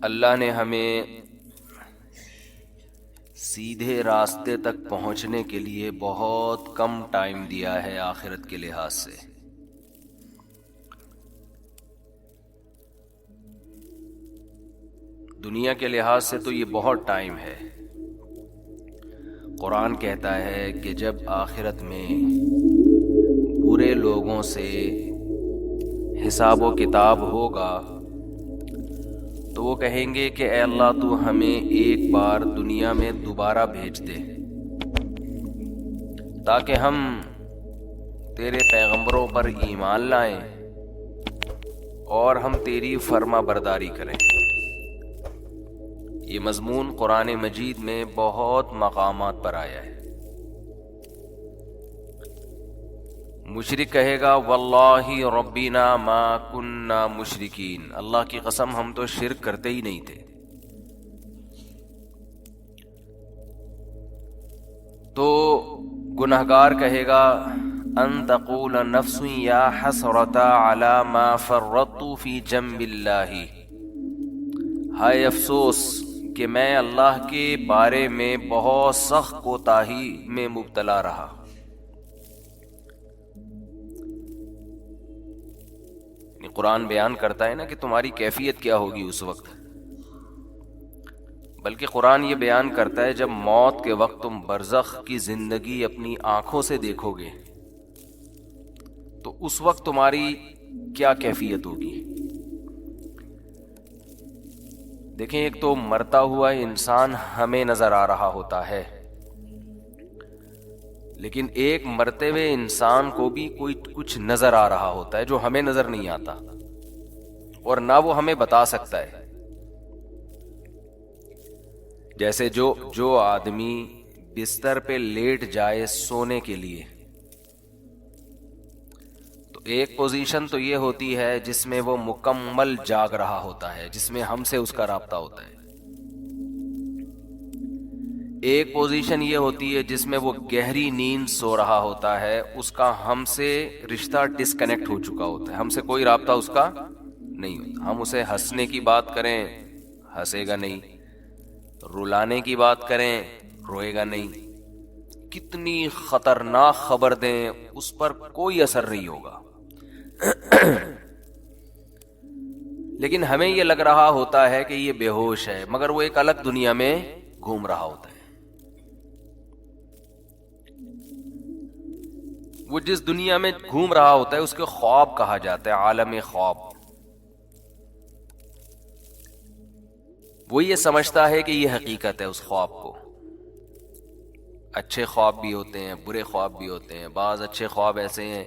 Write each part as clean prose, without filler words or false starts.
اللہ نے ہمیں سیدھے راستے تک پہنچنے کے لیے بہت کم ٹائم دیا ہے آخرت کے لحاظ سے. دنیا کے لحاظ سے تو یہ بہت ٹائم ہے. قرآن کہتا ہے کہ جب آخرت میں برے لوگوں سے حساب و کتاب ہوگا تو وہ کہیں گے کہ اے اللہ تو ہمیں ایک بار دنیا میں دوبارہ بھیج دے تاکہ ہم تیرے پیغمبروں پر ایمان لائیں اور ہم تیری فرما برداری کریں. یہ مضمون قرآن مجید میں بہت مقامات پر آیا ہے. مشرک کہے گا واللہ ربنا ما کننا مشرکین، اللہ کی قسم ہم تو شرک کرتے ہی نہیں تھے. تو گنہگار کہے گا ان تقول نفس یا حسرۃ علی ما فرطت فی جنب اللہ، ہائے افسوس کہ میں اللہ کے بارے میں بہت سخت کوتاہی میں مبتلا رہا. قرآن بیان کرتا ہے نا کہ تمہاری کیفیت کیا ہوگی اس وقت، بلکہ قرآن یہ بیان کرتا ہے جب موت کے وقت تم برزخ کی زندگی اپنی آنکھوں سے دیکھو گے تو اس وقت تمہاری کیا کیفیت ہوگی. دیکھیں، ایک تو مرتا ہوا انسان ہمیں نظر آ رہا ہوتا ہے، لیکن ایک مرتے ہوئے انسان کو بھی کوئی کچھ نظر آ رہا ہوتا ہے جو ہمیں نظر نہیں آتا اور نہ وہ ہمیں بتا سکتا ہے. جیسے جو آدمی بستر پہ لیٹ جائے سونے کے لیے تو ایک پوزیشن تو یہ ہوتی ہے جس میں وہ مکمل جاگ رہا ہوتا ہے، جس میں ہم سے اس کا رابطہ ہوتا ہے. ایک پوزیشن یہ ہوتی ہے جس میں وہ گہری نیند سو رہا ہوتا ہے، اس کا ہم سے رشتہ ڈسکنیکٹ ہو چکا ہوتا ہے، ہم سے کوئی رابطہ اس کا نہیں ہوتا. ہم اسے ہنسنے کی بات کریں ہنسے گا نہیں، رلانے کی بات کریں روئے گا نہیں، کتنی خطرناک خبر دیں اس پر کوئی اثر نہیں ہوگا. لیکن ہمیں یہ لگ رہا ہوتا ہے کہ یہ بے ہوش ہے، مگر وہ ایک الگ دنیا میں گھوم رہا ہوتا ہے. وہ جس دنیا میں گھوم رہا ہوتا ہے اس کے خواب کہا جاتا ہے، عالم خواب. وہ یہ سمجھتا ہے کہ یہ حقیقت ہے اس خواب کو. اچھے خواب بھی ہوتے ہیں، برے خواب بھی ہوتے ہیں. بعض اچھے خواب ایسے ہیں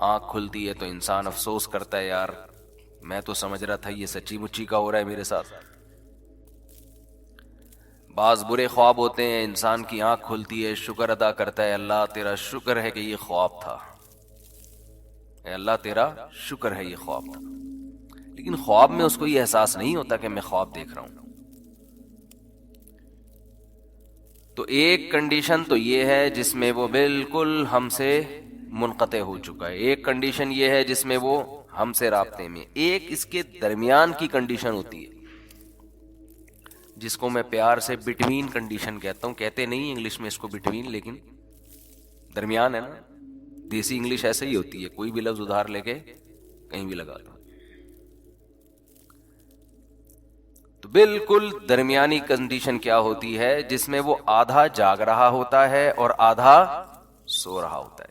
آنکھ کھلتی ہے تو انسان افسوس کرتا ہے یار میں تو سمجھ رہا تھا یہ سچی مچی کا ہو رہا ہے میرے ساتھ. بعض برے خواب ہوتے ہیں انسان کی آنکھ کھلتی ہے شکر ادا کرتا ہے اللہ تیرا شکر ہے کہ یہ خواب تھا، اے اللہ تیرا شکر ہے یہ خواب تھا. لیکن خواب میں اس کو یہ احساس نہیں ہوتا کہ میں خواب دیکھ رہا ہوں. تو ایک کنڈیشن تو یہ ہے جس میں وہ بالکل ہم سے منقطع ہو چکا ہے، ایک کنڈیشن یہ ہے جس میں وہ ہم سے رابطے میں، ایک اس کے درمیان کی کنڈیشن ہوتی ہے جس کو میں پیار سے بٹوین کنڈیشن کہتا ہوں. کہتے نہیں انگلش میں اس کو بٹوین، لیکن درمیان ہے نا. دیسی انگلش ایسے ہی ہوتی ہے، کوئی بھی لفظ ادھار لے کے کہیں بھی لگا دو. تو بالکل درمیانی کنڈیشن کیا ہوتی ہے جس میں وہ آدھا جاگ رہا ہوتا ہے اور آدھا سو رہا ہوتا ہے.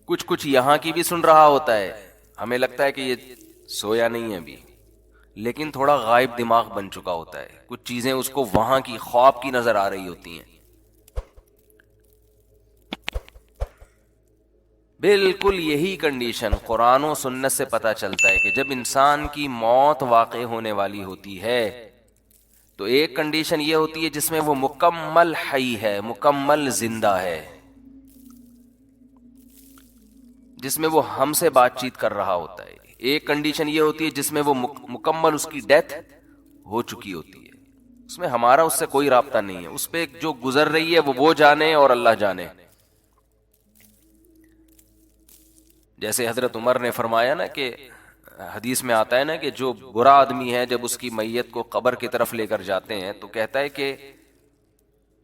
کچھ یہاں کی بھی سن رہا ہوتا ہے، ہمیں لگتا ہے کہ یہ سویا نہیں ہے ابھی، لیکن تھوڑا غائب دماغ بن چکا ہوتا ہے. کچھ چیزیں اس کو وہاں کی خواب کی نظر آ رہی ہوتی ہیں. بالکل یہی کنڈیشن قرآن و سنت سے پتہ چلتا ہے کہ جب انسان کی موت واقع ہونے والی ہوتی ہے تو ایک کنڈیشن یہ ہوتی ہے جس میں وہ مکمل حی ہے، مکمل زندہ ہے، جس میں وہ ہم سے بات چیت کر رہا ہوتا ہے. ایک کنڈیشن یہ ہوتی ہے جس میں وہ مکمل اس کی ڈیتھ ہو چکی ہوتی ہے، اس میں ہمارا اس سے کوئی رابطہ نہیں ہے. اس پہ جو گزر رہی ہے وہ جانے اور اللہ جانے. جیسے حضرت عمر نے فرمایا نا کہ حدیث میں آتا ہے نا کہ جو برا آدمی ہے جب اس کی میت کو قبر کی طرف لے کر جاتے ہیں تو کہتا ہے کہ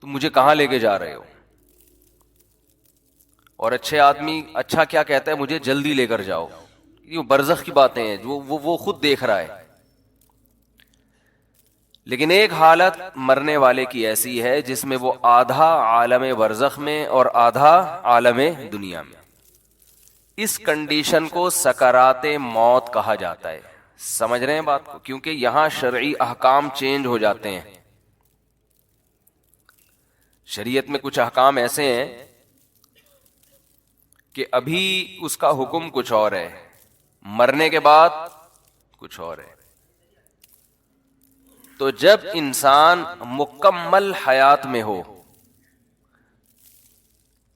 تم مجھے کہاں لے کے جا رہے ہو، اور اچھے آدمی اچھا کیا کہتا ہے، مجھے جلدی لے کر جاؤ. یہ برزخ کی باتیں ہیں وہ خود دیکھ رہا ہے. لیکن ایک حالت مرنے والے کی ایسی ہے جس میں وہ آدھا عالم برزخ میں اور آدھا عالم دنیا میں. اس کنڈیشن کو سکرات موت کہا جاتا ہے. سمجھ رہے ہیں بات کو؟ کیونکہ یہاں شرعی احکام چینج ہو جاتے ہیں. شریعت میں کچھ احکام ایسے ہیں کہ ابھی اس کا حکم کچھ اور ہے، مرنے کے بعد کچھ اور ہے. تو جب انسان مکمل حیات میں ہو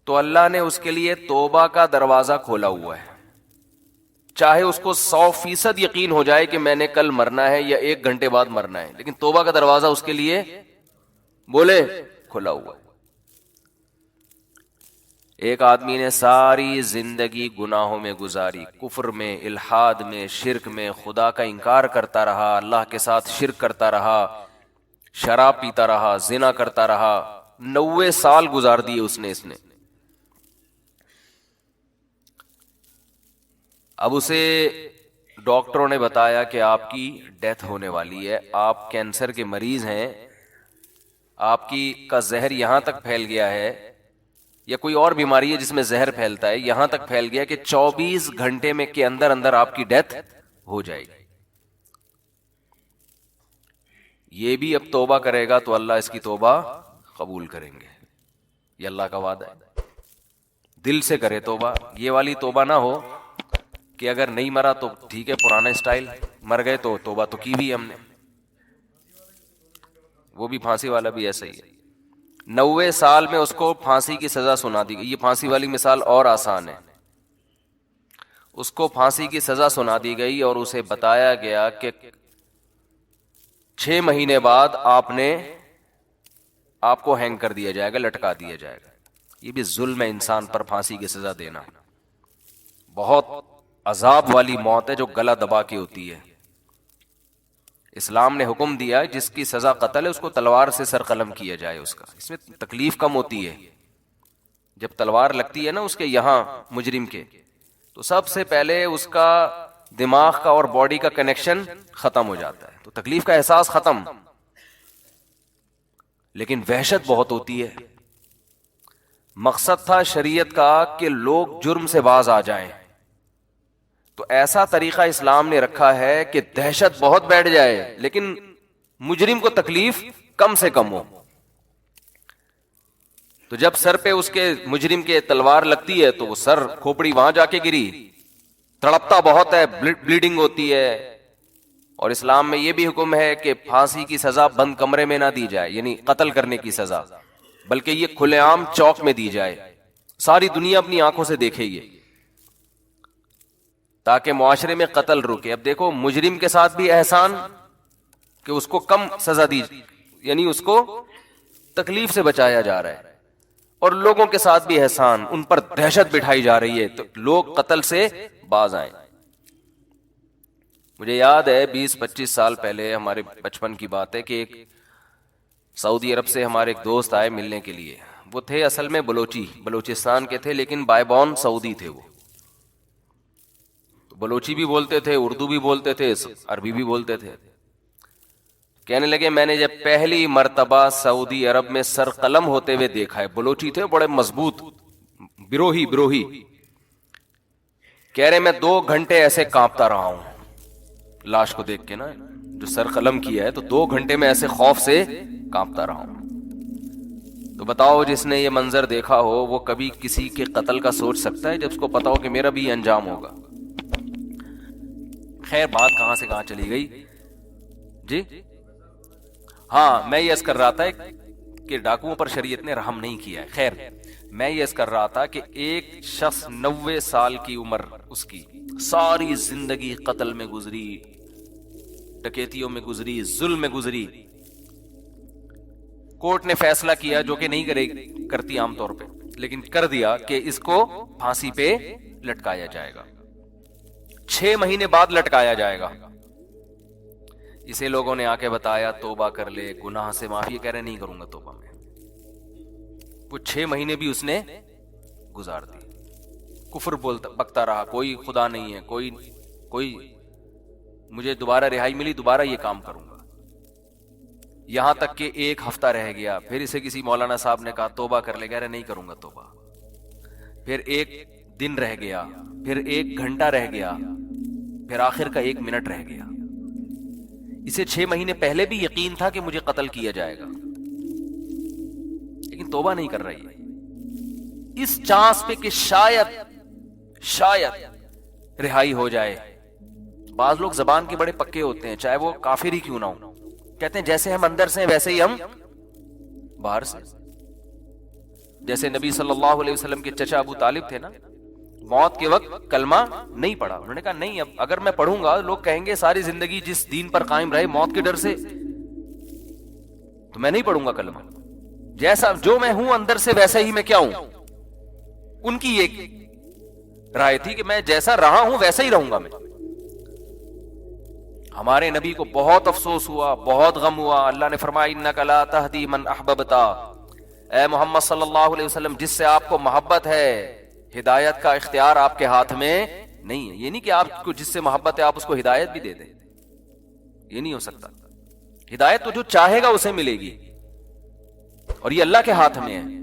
تو اللہ نے اس کے لیے توبہ کا دروازہ کھولا ہوا ہے. چاہے اس کو 100% یقین ہو جائے کہ میں نے کل مرنا ہے یا 1 گھنٹے بعد مرنا ہے، لیکن توبہ کا دروازہ اس کے لیے بولے کھلا ہوا ہے. ایک آدمی نے ساری زندگی گناہوں میں گزاری، کفر میں، الحاد میں، شرک میں، خدا کا انکار کرتا رہا، اللہ کے ساتھ شرک کرتا رہا، شراب پیتا رہا، زنا کرتا رہا، 90 سال گزار دیے اس نے. اب اسے ڈاکٹروں نے بتایا کہ آپ کی ڈیتھ ہونے والی ہے، آپ کینسر کے مریض ہیں، آپ کا زہر یہاں تک پھیل گیا ہے، یا کوئی اور بیماری ہے جس میں زہر پھیلتا ہے، یہاں تک پھیل گیا کہ 24 گھنٹے میں کے اندر اندر آپ کی ڈیتھ ہو جائے گی. یہ بھی اب توبہ کرے گا تو اللہ اس کی توبہ قبول کریں گے، یہ اللہ کا وعدہ ہے. دل سے کرے توبہ، یہ والی توبہ نہ ہو کہ اگر نہیں مرا تو ٹھیک ہے پرانا اسٹائل، مر گئے تو توبہ تو کی بھی ہم نے. وہ بھی پھانسی والا بھی ایسا ہی ہے، 90 سال میں اس کو پھانسی کی سزا سنا دی گئی. یہ پھانسی والی مثال اور آسان ہے. اس کو پھانسی کی سزا سنا دی گئی اور اسے بتایا گیا کہ 6 مہینے بعد آپ کو ہینگ کر دیا جائے گا، لٹکا دیا جائے گا. یہ بھی ظلم ہے انسان پر پھانسی کی سزا دینا. بہت عذاب والی موت ہے جو گلا دبا کے ہوتی ہے. اسلام نے حکم دیا جس کی سزا قتل ہے اس کو تلوار سے سر قلم کیا جائے. اس میں تکلیف کم ہوتی ہے. جب تلوار لگتی ہے نا اس کے یہاں مجرم کے، تو سب سے پہلے اس کا دماغ کا اور باڈی کا کنیکشن ختم ہو جاتا ہے، تو تکلیف کا احساس ختم، لیکن وحشت بہت ہوتی ہے. مقصد تھا شریعت کا کہ لوگ جرم سے باز آ جائیں، تو ایسا طریقہ اسلام نے رکھا ہے کہ دہشت بہت بیٹھ جائے لیکن مجرم کو تکلیف کم سے کم ہو. تو جب سر پہ اس کے مجرم کے تلوار لگتی ہے تو وہ سر کھوپڑی وہاں جا کے گری، تڑپتا بہت ہے، بلیڈنگ ہوتی ہے. اور اسلام میں یہ بھی حکم ہے کہ پھانسی کی سزا بند کمرے میں نہ دی جائے، یعنی قتل کرنے کی سزا، بلکہ یہ کھلے عام چوک میں دی جائے، ساری دنیا اپنی آنکھوں سے دیکھے یہ، تاکہ معاشرے میں قتل رکے. اب دیکھو مجرم کے ساتھ بھی احسان کہ اس کو کم سزا دی، یعنی اس کو تکلیف سے بچایا جا رہا ہے، اور لوگوں کے ساتھ بھی احسان، ان پر دہشت بٹھائی جا رہی ہے تو لوگ قتل سے باز آئیں. مجھے یاد ہے 20-25 سال پہلے ہمارے بچپن کی بات ہے کہ ایک سعودی عرب سے ہمارے ایک دوست آئے ملنے کے لیے. وہ تھے اصل میں بلوچستان کے تھے، لیکن بائی بورن سعودی تھے. وہ بلوچی بھی بولتے تھے، اردو بھی بولتے تھے، عربی بھی بولتے تھے. کہنے لگے میں نے جب پہلی مرتبہ سعودی عرب میں سر قلم ہوتے ہوئے دیکھا ہے، بلوچی تھے بڑے مضبوط، بروہی. کہہ رہے میں 2 گھنٹے ایسے کانپتا رہا ہوں لاش کو دیکھ کے نا، جو سر قلم کیا ہے، تو 2 گھنٹے میں ایسے خوف سے کانپتا رہا ہوں. تو بتاؤ جس نے یہ منظر دیکھا ہو وہ کبھی کسی کے قتل کا سوچ سکتا ہے جب اس کو پتا ہو کہ میرا بھی انجام ہوگا؟ خیر بات کہاں سے کہاں چلی گئی جی. ہاں میں یہ عرض کر رہا تھا کہ ڈاکوؤں پر شریعت نے رحم نہیں کیا ہے. خیر میں یہ عرض کر رہا تھا کہ ایک شخص 90 سال کی عمر، اس کی ساری زندگی قتل میں گزری، ڈکیتیوں میں گزری، ظلم میں گزری. کورٹ نے فیصلہ کیا جو کہ نہیں کرتی عام طور پہ، لیکن کر دیا کہ اس کو پھانسی پہ لٹکایا جائے گا. 6 مہینے بعد لٹکایا جائے گا. اسے لوگوں نے آ کے بتایا توبہ کر لے, گناہ سے معافی. کہہ رہے نہیں کروں گا توبہ میں. وہ 6 مہینے بھی اس نے گزار دی, کفر بولتا بکتا رہا, کوئی خدا نہیں ہے, کوئی مجھے دوبارہ رہائی ملی دوبارہ یہ کام کروں گا. یہاں تک کہ 1 ہفتہ رہ گیا, پھر اسے کسی مولانا صاحب نے کہا توبہ کر لے. کہہ رہے نہیں کروں گا توبہ. پھر 1 دن رہ گیا, پھر 1 گھنٹہ رہ گیا, پھر آخر کا 1 منٹ رہ گیا. اسے 6 مہینے پہلے بھی یقین تھا کہ مجھے قتل کیا جائے گا, لیکن توبہ نہیں کر رہی ہے. اس چانس پہ کہ شاید رہائی ہو جائے. بعض لوگ زبان کے بڑے پکے ہوتے ہیں, چاہے وہ کافر ہی کیوں نہ ہو. کہتے ہیں جیسے ہم اندر سے ہیں ویسے ہی ہم باہر سے. جیسے نبی صلی اللہ علیہ وسلم کے چچا ابو طالب تھے نا, موت کے وقت کلمہ نہیں پڑھا. انہوں نے کہا نہیں, اب اگر میں پڑھوں گا لوگ کہیں گے ساری زندگی جس دین پر قائم رہے موت کے ڈر سے, تو میں نہیں پڑھوں گا کلمہ. جیسا جو میں ہوں اندر سے ویسا ہی میں کیا ہوں. ان کی ایک رائے تھی کہ میں جیسا رہا ہوں ویسا ہی رہوں گا میں. ہمارے نبی کو بہت افسوس ہوا, بہت غم ہوا. اللہ نے فرمایا انک لا تہدی من احببت, اے محمد صلی اللہ علیہ وسلم جس سے آپ کو محبت ہے, ہدایت کا اختیار آپ کے ہاتھ میں نہیں ہے. یہ نہیں کہ آپ کو جس سے محبت ہے آپ اس کو ہدایت بھی دے دیں, یہ نہیں ہو سکتا. ہدایت تو جو چاہے گا اسے ملے گی, اور یہ اللہ کے ہاتھ میں ہے.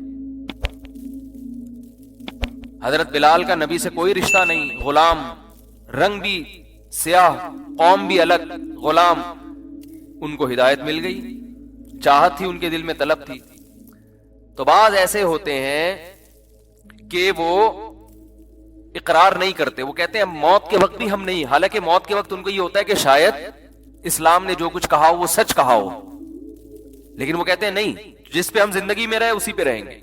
حضرت بلال کا نبی سے کوئی رشتہ نہیں, غلام, رنگ بھی سیاہ, قوم بھی الگ, غلام. ان کو ہدایت مل گئی, چاہت تھی ان کے دل میں, طلب تھی. تو بعض ایسے ہوتے ہیں کہ وہ اقرار نہیں کرتے, وہ کہتے ہیں موت کے وقت بھی ہم نہیں. حالانکہ موت کے وقت ان کو یہ ہوتا ہے کہ شاید اسلام نے جو کچھ کہا وہ سچ کہا ہو, لیکن وہ کہتے ہیں نہیں, جس پہ ہم زندگی میں رہے اسی پہ رہیں گے.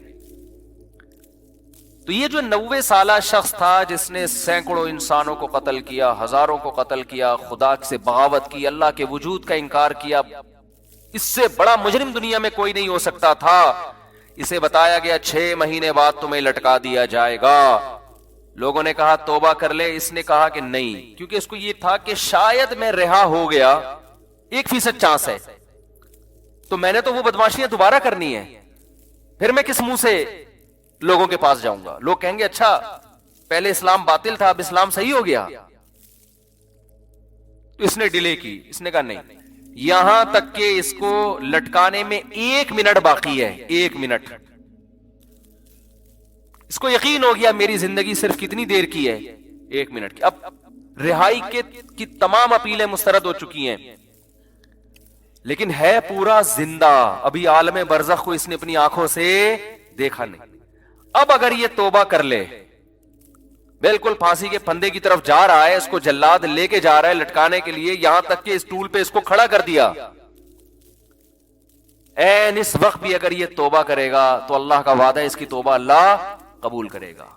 تو یہ جو 90 سالہ شخص تھا جس نے سینکڑوں انسانوں کو قتل کیا, ہزاروں کو قتل کیا, خدا سے بغاوت کی, اللہ کے وجود کا انکار کیا, اس سے بڑا مجرم دنیا میں کوئی نہیں ہو سکتا تھا. اسے بتایا گیا 6 مہینے بعد تمہیں لٹکا دیا جائے گا. لوگوں نے کہا توبہ کر لے, اس نے کہا کہ نہیں, کیونکہ اس کو یہ تھا کہ شاید میں رہا ہو گیا, 1% چانس ہے, تو میں نے تو وہ بدماشیاں دوبارہ کرنی ہے, پھر میں کس منہ سے لوگوں کے پاس جاؤں گا. لوگ کہیں گے اچھا پہلے اسلام باطل تھا اب اسلام صحیح ہو گیا. تو اس نے ڈیلے کی, اس نے کہا نہیں, یہاں تک کہ اس کو لٹکانے میں 1 منٹ باقی ہے, 1 منٹ. اس کو یقین ہو گیا میری زندگی صرف کتنی دیر کی ہے, 1 منٹ کی. اب رہائی کی تمام اپیلیں مسترد ہو چکی ہیں, لیکن ہے پورا زندہ, ابھی عالم برزخ کو اس نے اپنی آنکھوں سے دیکھا نہیں. اب اگر یہ توبہ کر لے, بالکل پھانسی کے پھندے کی طرف جا رہا ہے, اس کو جلاد لے کے جا رہا ہے لٹکانے کے لیے, یہاں تک کہ اس ٹول پہ اس کو کھڑا کر دیا, این اس وقت بھی اگر یہ توبہ کرے گا تو اللہ کا وعدہ ہے اس کی توبہ اللہ قبول کرے گا.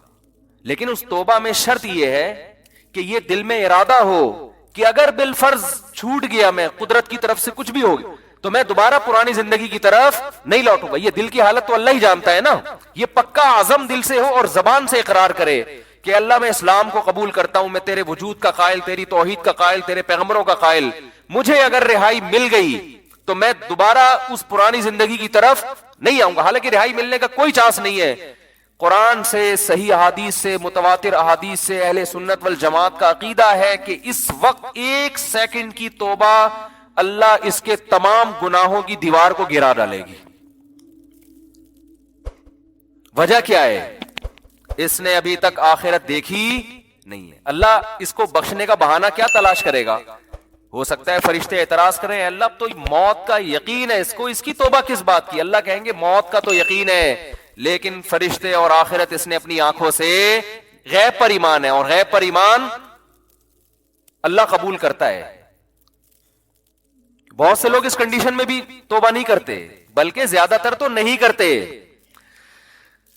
لیکن اس توبہ میں شرط یہ ہے کہ یہ دل میں ارادہ ہو کہ اگر بالفرض چھوٹ گیا, میں قدرت کی طرف سے کچھ بھی ہو گیا, تو میں دوبارہ پرانی زندگی کی طرف نہیں لوٹوں گا. یہ دل کی حالت تو اللہ ہی جانتا ہے نا. یہ پکا عزم دل سے ہو اور زبان سے اقرار کرے کہ اللہ میں اسلام کو قبول کرتا ہوں, میں تیرے وجود کا قائل, تیری توحید کا قائل, تیرے پیغمبروں کا قائل, مجھے اگر رہائی مل گئی تو میں دوبارہ اس پرانی زندگی کی طرف نہیں آؤں گا. حالانکہ رہائی ملنے کا کوئی چانس نہیں ہے. قرآن سے, صحیح احادیث سے, متواتر احادیث سے اہل سنت والجماعت کا عقیدہ ہے کہ اس وقت 1 سیکنڈ کی توبہ اللہ اس کے تمام گناہوں کی دیوار کو گرا ڈالے گی. وجہ کیا ہے؟ اس نے ابھی تک آخرت دیکھی نہیں ہے. اللہ اس کو بخشنے کا بہانہ کیا تلاش کرے گا؟ ہو سکتا ہے فرشتے اعتراض کریں, اللہ اب تو موت کا یقین ہے اس کو, اس کی توبہ کس بات کی؟ اللہ کہیں گے موت کا تو یقین ہے, لیکن فرشتے اور آخرت اس نے اپنی آنکھوں سے غیب پر ایمان ہے, اور غیب پر ایمان اللہ قبول کرتا ہے. بہت سے لوگ اس کنڈیشن میں بھی توبہ نہیں کرتے, بلکہ زیادہ تر تو نہیں کرتے.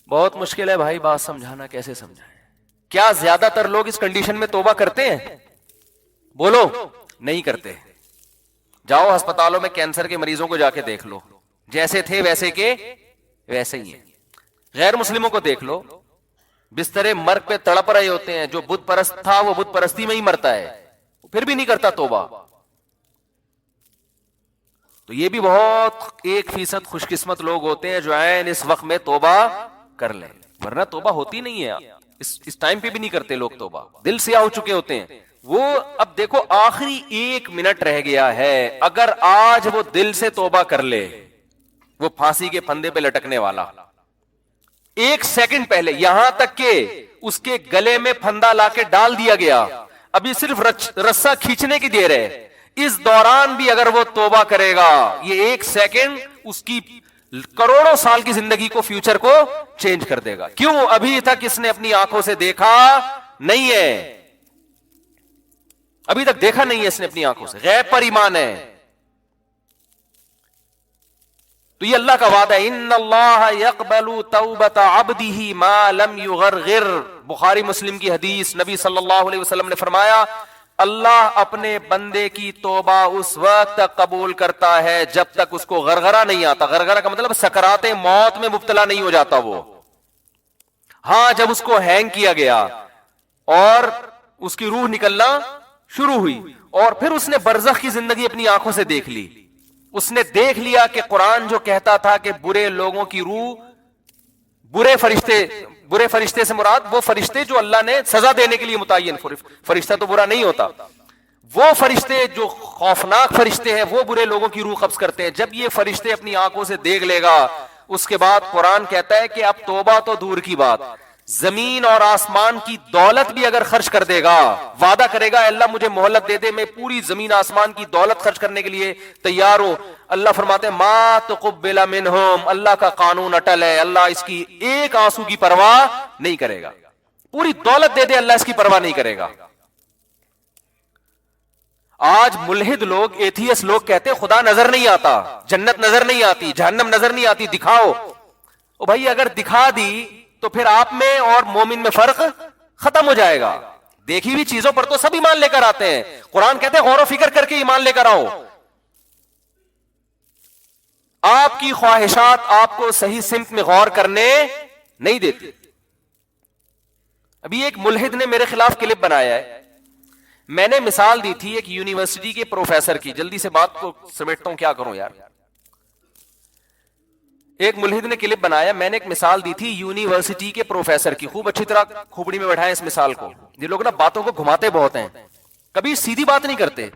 بہت مشکل ہے بھائی بات سمجھانا, کیسے سمجھائیں؟ کیا زیادہ تر لوگ اس کنڈیشن میں توبہ کرتے ہیں؟ بولو. نہیں کرتے. جاؤ ہسپتالوں میں کینسر کے مریضوں کو جا کے دیکھ لو, جیسے تھے ویسے کے ویسے ہی ہیں. غیر مسلموں کو دیکھ لو, بسترے مرگ پہ تڑپ رہے ہوتے ہیں. جو بت پرست تھا وہ بت پرستی میں ہی مرتا ہے, پھر بھی نہیں کرتا توبہ. تو یہ بھی بہت 1% خوش قسمت لوگ ہوتے ہیں جو عین اس وقت میں توبہ کر لیں, ورنہ توبہ ہوتی نہیں ہے. اس ٹائم پہ بھی نہیں کرتے لوگ توبہ, دل سیاہ ہو چکے ہوتے ہیں وہ. اب دیکھو آخری 1 منٹ رہ گیا ہے, اگر آج وہ دل سے توبہ کر لے, وہ پھانسی کے پھندے پہ لٹکنے والا 1 سیکنڈ پہلے, یہاں تک کہ اس کے گلے میں پھندا لا کے ڈال دیا گیا, ابھی صرف رسا کھینچنے کی دیر ہے, اس دوران بھی اگر وہ توبہ کرے گا, یہ 1 سیکنڈ اس کی کروڑوں سال کی زندگی کو, فیوچر کو چینج کر دے گا. کیوں؟ ابھی تک اس نے اپنی آنکھوں سے دیکھا نہیں ہے, ابھی تک دیکھا نہیں ہے اس نے اپنی آنکھوں سے, غیب پر ایمان ہے. تو یہ اللہ کا وعدہ ہے, ان اللہ یقبل توبۃ عبدہ ما لم یغرغر. بخاری مسلم کی حدیث, نبی صلی اللہ علیہ وسلم نے فرمایا اللہ اپنے بندے کی توبہ اس وقت تک قبول کرتا ہے جب تک اس کو غرغرہ نہیں آتا. غرغرہ کا مطلب سکرات موت میں مبتلا نہیں ہو جاتا وہ. ہاں, جب اس کو ہینگ کیا گیا اور اس کی روح نکلنا شروع ہوئی, اور پھر اس نے برزخ کی زندگی اپنی آنکھوں سے دیکھ لی, اس نے دیکھ لیا کہ قرآن جو کہتا تھا کہ برے لوگوں کی روح, برے فرشتے سے مراد وہ فرشتے جو اللہ نے سزا دینے کے لیے متعین, فرشتہ تو برا نہیں ہوتا, وہ فرشتے جو خوفناک فرشتے ہیں وہ برے لوگوں کی روح قبض کرتے ہیں. جب یہ فرشتے اپنی آنکھوں سے دیکھ لے گا, اس کے بعد قرآن کہتا ہے کہ اب توبہ تو دور کی بات, زمین اور آسمان کی دولت بھی اگر خرچ کر دے گا, وعدہ کرے گا اللہ مجھے مہلت دے دے, میں پوری زمین آسمان کی دولت خرچ کرنے کے لیے تیار ہوں. اللہ فرماتے ہیں ما تقبل منہم, اللہ کا قانون اٹل ہے, اللہ اس کی ایک آنسو کی پرواہ نہیں کرے گا. پوری دولت دے دے اللہ اس کی پرواہ نہیں کرے گا. آج ملحد لوگ, ایتھیس لوگ کہتے ہیں خدا نظر نہیں آتا, جنت نظر نہیں آتی, جہنم نظر نہیں آتی, دکھاؤ. او بھائی اگر دکھا دی تو پھر آپ میں اور مومن میں فرق ختم ہو جائے گا. دیکھی ہوئی چیزوں پر تو سب ایمان لے کر آتے ہیں, قرآن کہتے ہیں غور و فکر کر کے ایمان لے کر آؤ. آپ کی خواہشات آپ کو صحیح سمت میں غور کرنے نہیں دیتی. ابھی ایک ملحد نے میرے خلاف کلپ بنایا ہے, میں نے مثال دی تھی ایک یونیورسٹی کے پروفیسر کی, جلدی سے بات کو سمیٹتا ہوں, کیا کروں یار. ایک ملحد نے کلپ بنایا, میں نے ایک مثال دی تھی یونیورسٹی کے پروفیسر کی, خوب اچھی طرح کھوپڑی میں بیٹھائیں اس مثال کو. یہ لوگ نا باتوں کو گھماتے بہت ہیں, کبھی سیدھی بات نہیں کرتے.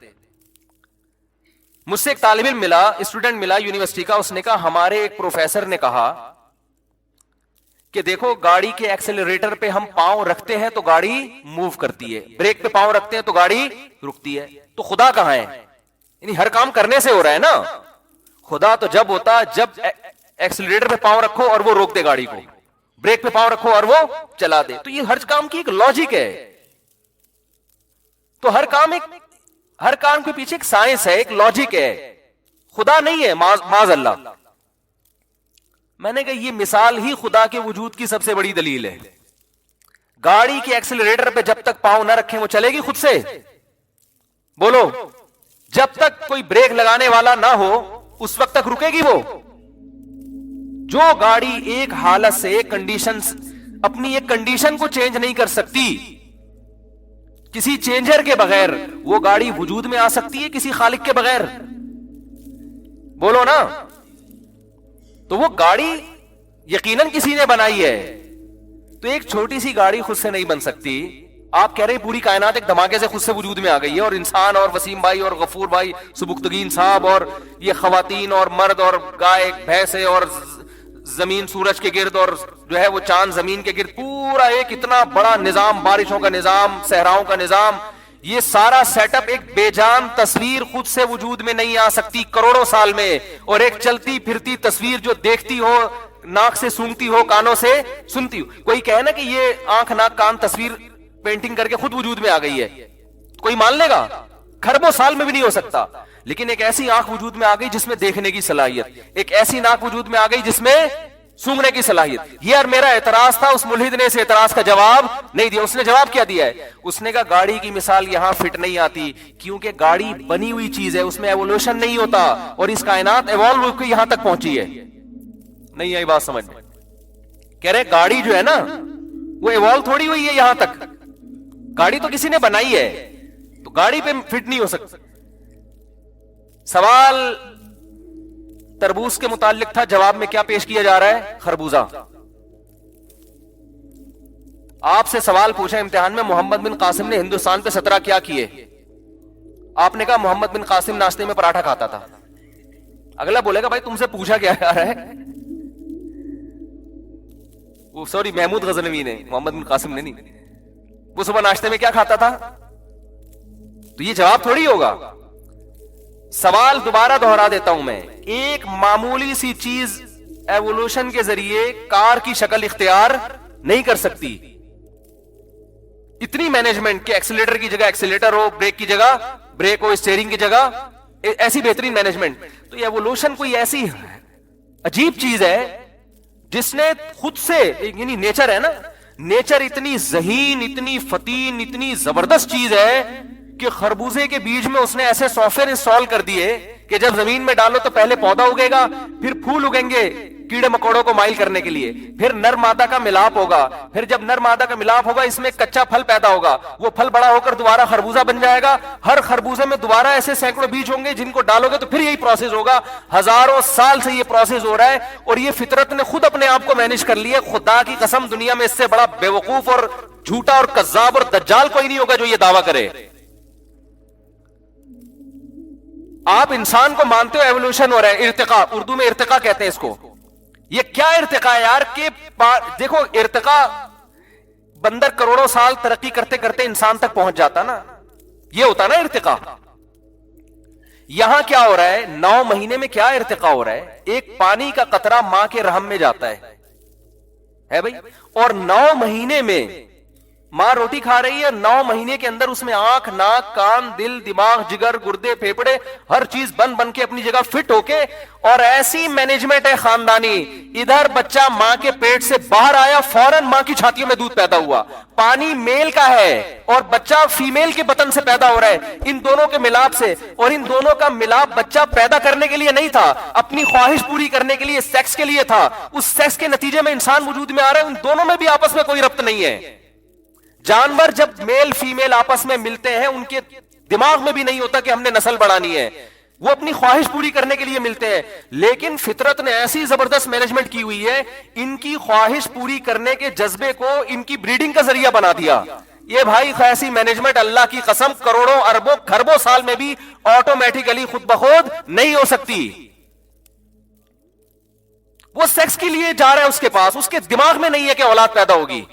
مجھ سے ایک طالب علم ملا, اسٹوڈنٹ ملا یونیورسٹی کا, اس نے کہا ہمارے ایک پروفیسر نے کہا کہ دیکھو گاڑی کے ایکسیلریٹر پہ ہم پاؤں رکھتے ہیں تو گاڑی موو کرتی ہے, بریک پہ پاؤں رکھتے ہیں تو گاڑی رکتی ہے, تو خدا کہاں ہے؟ یعنی ہر کام کرنے سے ہو رہا ہے نا. خدا تو جب ہوتا جب ایکسیلریٹر پہ پاؤں رکھو اور وہ روک دے گاڑی کو, بریک پہ پاؤں رکھو اور وہ چلا دے. تو یہ ہر کام کی ایک لاجک ہے, تو ہر کام کے پیچھے ایک سائنس ہے, ایک لاجک ہے, خدا نہیں ہے معاذ اللہ. میں نے کہا یہ مثال ہی خدا کے وجود کی سب سے بڑی دلیل ہے. گاڑی کے ایکسیلریٹر پہ جب تک پاؤں نہ رکھیں وہ چلے گی خود سے؟ بولو, جب تک کوئی بریک لگانے والا نہ ہو اس وقت تک رکے گی وہ. جو گاڑی ایک حالت سے, ایک کنڈیشن, اپنی ایک کنڈیشن کو چینج نہیں کر سکتی, کسی چینجر کے بغیر, وہ گاڑی وجود میں آ سکتی ہے کسی خالق کے بغیر؟ بولو نا. تو وہ گاڑی یقیناً کسی نے بنائی ہے, تو ایک چھوٹی سی گاڑی خود سے نہیں بن سکتی. آپ کہہ رہے پوری کائنات ایک دھماکے سے خود سے وجود میں آ گئی ہے, اور انسان اور وسیم بھائی اور غفور بھائی, سبکتگین صاحب, اور یہ خواتین اور مرد اور گائے بھینسے اور زمین سورج کے گرد اور جو ہے وہ چاند زمین کے گرد, پورا ایک اتنا بڑا نظام, بارشوں کا نظام, صحراؤں کا نظام, یہ سارا سیٹ اپ ایک بے جان تصویر خود سے وجود میں نہیں آ سکتی کروڑوں سال میں. اور ایک چلتی پھرتی تصویر جو دیکھتی ہو, ناک سے سونگتی ہو, کانوں سے سنتی ہو. کوئی کہے نا کہ یہ آنکھ ناک کان تصویر پینٹنگ کر کے خود وجود میں آ گئی ہے, کوئی مان لے گا؟ کھربوں سال میں بھی نہیں ہو سکتا. لیکن ایک ایسی آنکھ وجود میں آ گئی جس میں دیکھنے کی صلاحیت, ایک ایسی ناک وجود میں آ گئی جس میں سونگنے کی صلاحیت. یہ اور میرا اعتراض تھا, اس ملحد نے اس اعتراض کا جواب نہیں دیا. اس نے جواب کیا دیا ہے؟ اس نے کہا گاڑی کی مثال یہاں فٹ نہیں آتی, کیونکہ گاڑی بنی ہوئی چیز ہے, اس میں ایوولوشن نہیں ہوتا, اور اس کائنات ایوالو ہو کے یہاں تک پہنچی ہے. نہیں آئی بات سمجھ میں؟ کہہ رہے گاڑی جو ہے نا وہ ایوالو تھوڑی ہوئی ہے یہاں تک. گاڑی تو کسی نے بنائی ہے, تو گاڑی پہ فٹ نہیں ہو سکتا. سوال تربوز کے متعلق تھا, جواب میں کیا پیش کیا جا رہا ہے؟ خربوزہ. آپ سے سوال پوچھا امتحان میں, محمد بن قاسم نے ہندوستان پہ 17 کیا کیے؟ آپ نے کہا محمد بن قاسم ناشتے میں پراٹھا کھاتا تھا. اگلا بولے گا بھائی تم سے پوچھا کیا جا رہا ہے؟ وہ سوری محمود غزنوی نے, محمد بن قاسم نے نہیں. وہ صبح ناشتے میں کیا کھاتا تھا؟ تو یہ جواب تھوڑی ہوگا. سوال دوبارہ دہرا دیتا ہوں میں, ایک معمولی سی چیز ایوولوشن کے ذریعے کار کی شکل اختیار نہیں کر سکتی. اتنی مینجمنٹ کہ ایکسیلیٹر کی جگہ ایکسیلیٹر ہو, بریک کی جگہ بریک ہو, اسٹیئرنگ کی جگہ ایسی بہترین مینجمنٹ. تو یہ ایوولوشن کوئی ایسی عجیب چیز ہے جس نے خود سے, یعنی نیچر ہے نا, نیچر اتنی ذہین, اتنی فتین, اتنی زبردست چیز ہے کہ خربوزے کے بیج میں اس نے ایسے سافٹ ویئر انسٹال کر دیے کہ جب زمین میں ڈالو تو پہلے پودا اگے گا, پھر پھول اگیں گے کیڑے مکوڑوں کو مائل کرنے کے لیے, پھر نر مادہ کا ملاپ ہوگا, پھر جب نر مادہ کا ملاپ ہوگا اس میں کچا پھل پیدا ہوگا, وہ پھل بڑا ہو کر دوبارہ خربوزہ بن جائے گا. ہر خربوزے میں دوبارہ ایسے سینکڑوں بیج ہوں گے جن کو ڈالو گے تو پھر یہی پروسیس ہوگا. ہزاروں سال سے یہ پروسیس ہو رہا ہے, اور یہ فطرت نے خود اپنے آپ کو مینج کر لیا. خدا کی قسم دنیا میں اس سے بڑا بیوقوف اور جھوٹا اور کذاب اور دجال کوئی نہیں ہوگا جو یہ دعویٰ کرے. آپ انسان کو مانتے ہو ایوولوشن ہو رہا ہے, ارتقاء, اردو میں ارتقاء کہتے ہیں اس کو. یہ کیا ارتقاء ہے یار؟ کہ دیکھو ارتقاء, بندر کروڑوں سال ترقی کرتے کرتے انسان تک پہنچ جاتا نا, یہ ہوتا نا ارتقاء. یہاں کیا ہو رہا ہے؟ 9 مہینے میں کیا ارتقاء ہو رہا ہے؟ ایک پانی کا قطرہ ماں کے رحم میں جاتا ہے بھائی, اور 9 مہینے میں ماں روٹی کھا رہی ہے, 9 مہینے کے اندر اس میں آنکھ, ناک, کان, دل, دماغ, جگر, گردے, پھیپڑے, ہر چیز بن کے اپنی جگہ فٹ ہو کے, اور ایسی مینجمنٹ ہے خاندانی. ادھر بچہ ماں کے پیٹ سے باہر آیا, فوراً ماں کی چھاتیوں میں دودھ پیدا ہوا, پانی میل کا ہے اور بچہ فیمیل کے بطن سے پیدا ہو رہا ہے, ان دونوں کے ملاپ سے. اور ان دونوں کا ملاپ بچہ پیدا کرنے کے لیے نہیں تھا, اپنی خواہش پوری کرنے کے لیے, سیکس کے لیے تھا. اس سیکس کے نتیجے میں انسان وجود میں آ رہا ہے. ان دونوں میں بھی آپس میں کوئی ربط نہیں ہے. جانور جب میل فیمیل آپس میں ملتے ہیں ان کے دماغ میں بھی نہیں ہوتا کہ ہم نے نسل بڑھانی ہے, وہ اپنی خواہش پوری کرنے کے لیے ملتے ہیں. لیکن فطرت نے ایسی زبردست مینجمنٹ کی ہوئی ہے, ان کی خواہش پوری کرنے کے جذبے کو ان کی بریڈنگ کا ذریعہ بنا دیا. یہ بھائی ایسی مینجمنٹ اللہ کی قسم کروڑوں اربوں کھربوں سال میں بھی آٹومیٹیکلی خود بخود نہیں ہو سکتی. وہ سیکس کے لیے جا رہا ہے اس کے پاس, اس کے دماغ میں نہیں ہے کہ اولاد پیدا ہوگی.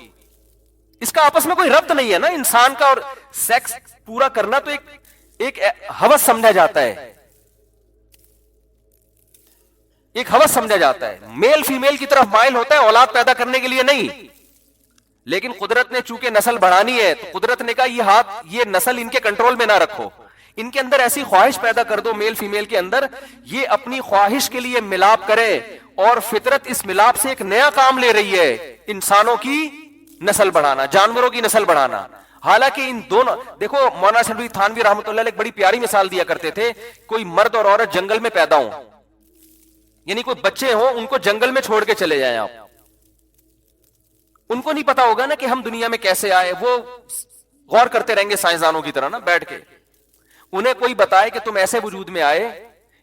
اس کا آپس میں کوئی ربط نہیں ہے نا. انسان کا اور سیکس پورا کرنا تو ایک ہوس سمجھا جاتا ہے, ایک ہوس سمجھا جاتا ہے. میل فیمیل کی طرف مائل ہوتا ہے اولاد پیدا کرنے کے لیے نہیں. لیکن قدرت نے چونکہ نسل بڑھانی ہے تو قدرت نے کہا یہ نسل ان کے کنٹرول میں نہ رکھو, ان کے اندر ایسی خواہش پیدا کر دو میل فیمیل کے اندر, یہ اپنی خواہش کے لیے ملاپ کرے. اور فطرت اس ملاپ سے ایک نیا کام لے رہی ہے, انسانوں کی نسل بڑھانا, جانوروں کی نسل بڑھانا. حالانکہ ان دونوں, دیکھو مولانا شفیع تھانوی رحمۃ اللہ علیہ ایک بڑی پیاری مثال دیا کرتے تھے, کوئی مرد اور عورت جنگل میں پیدا ہوں, یعنی کوئی بچے ہوں, ان کو جنگل میں چھوڑ کے چلے جائیں آپ, ان کو نہیں پتا ہوگا نا کہ ہم دنیا میں کیسے آئے. وہ غور کرتے رہیں گے سائنسدانوں کی طرح نا بیٹھ کے. انہیں کوئی بتائے کہ تم ایسے وجود میں آئے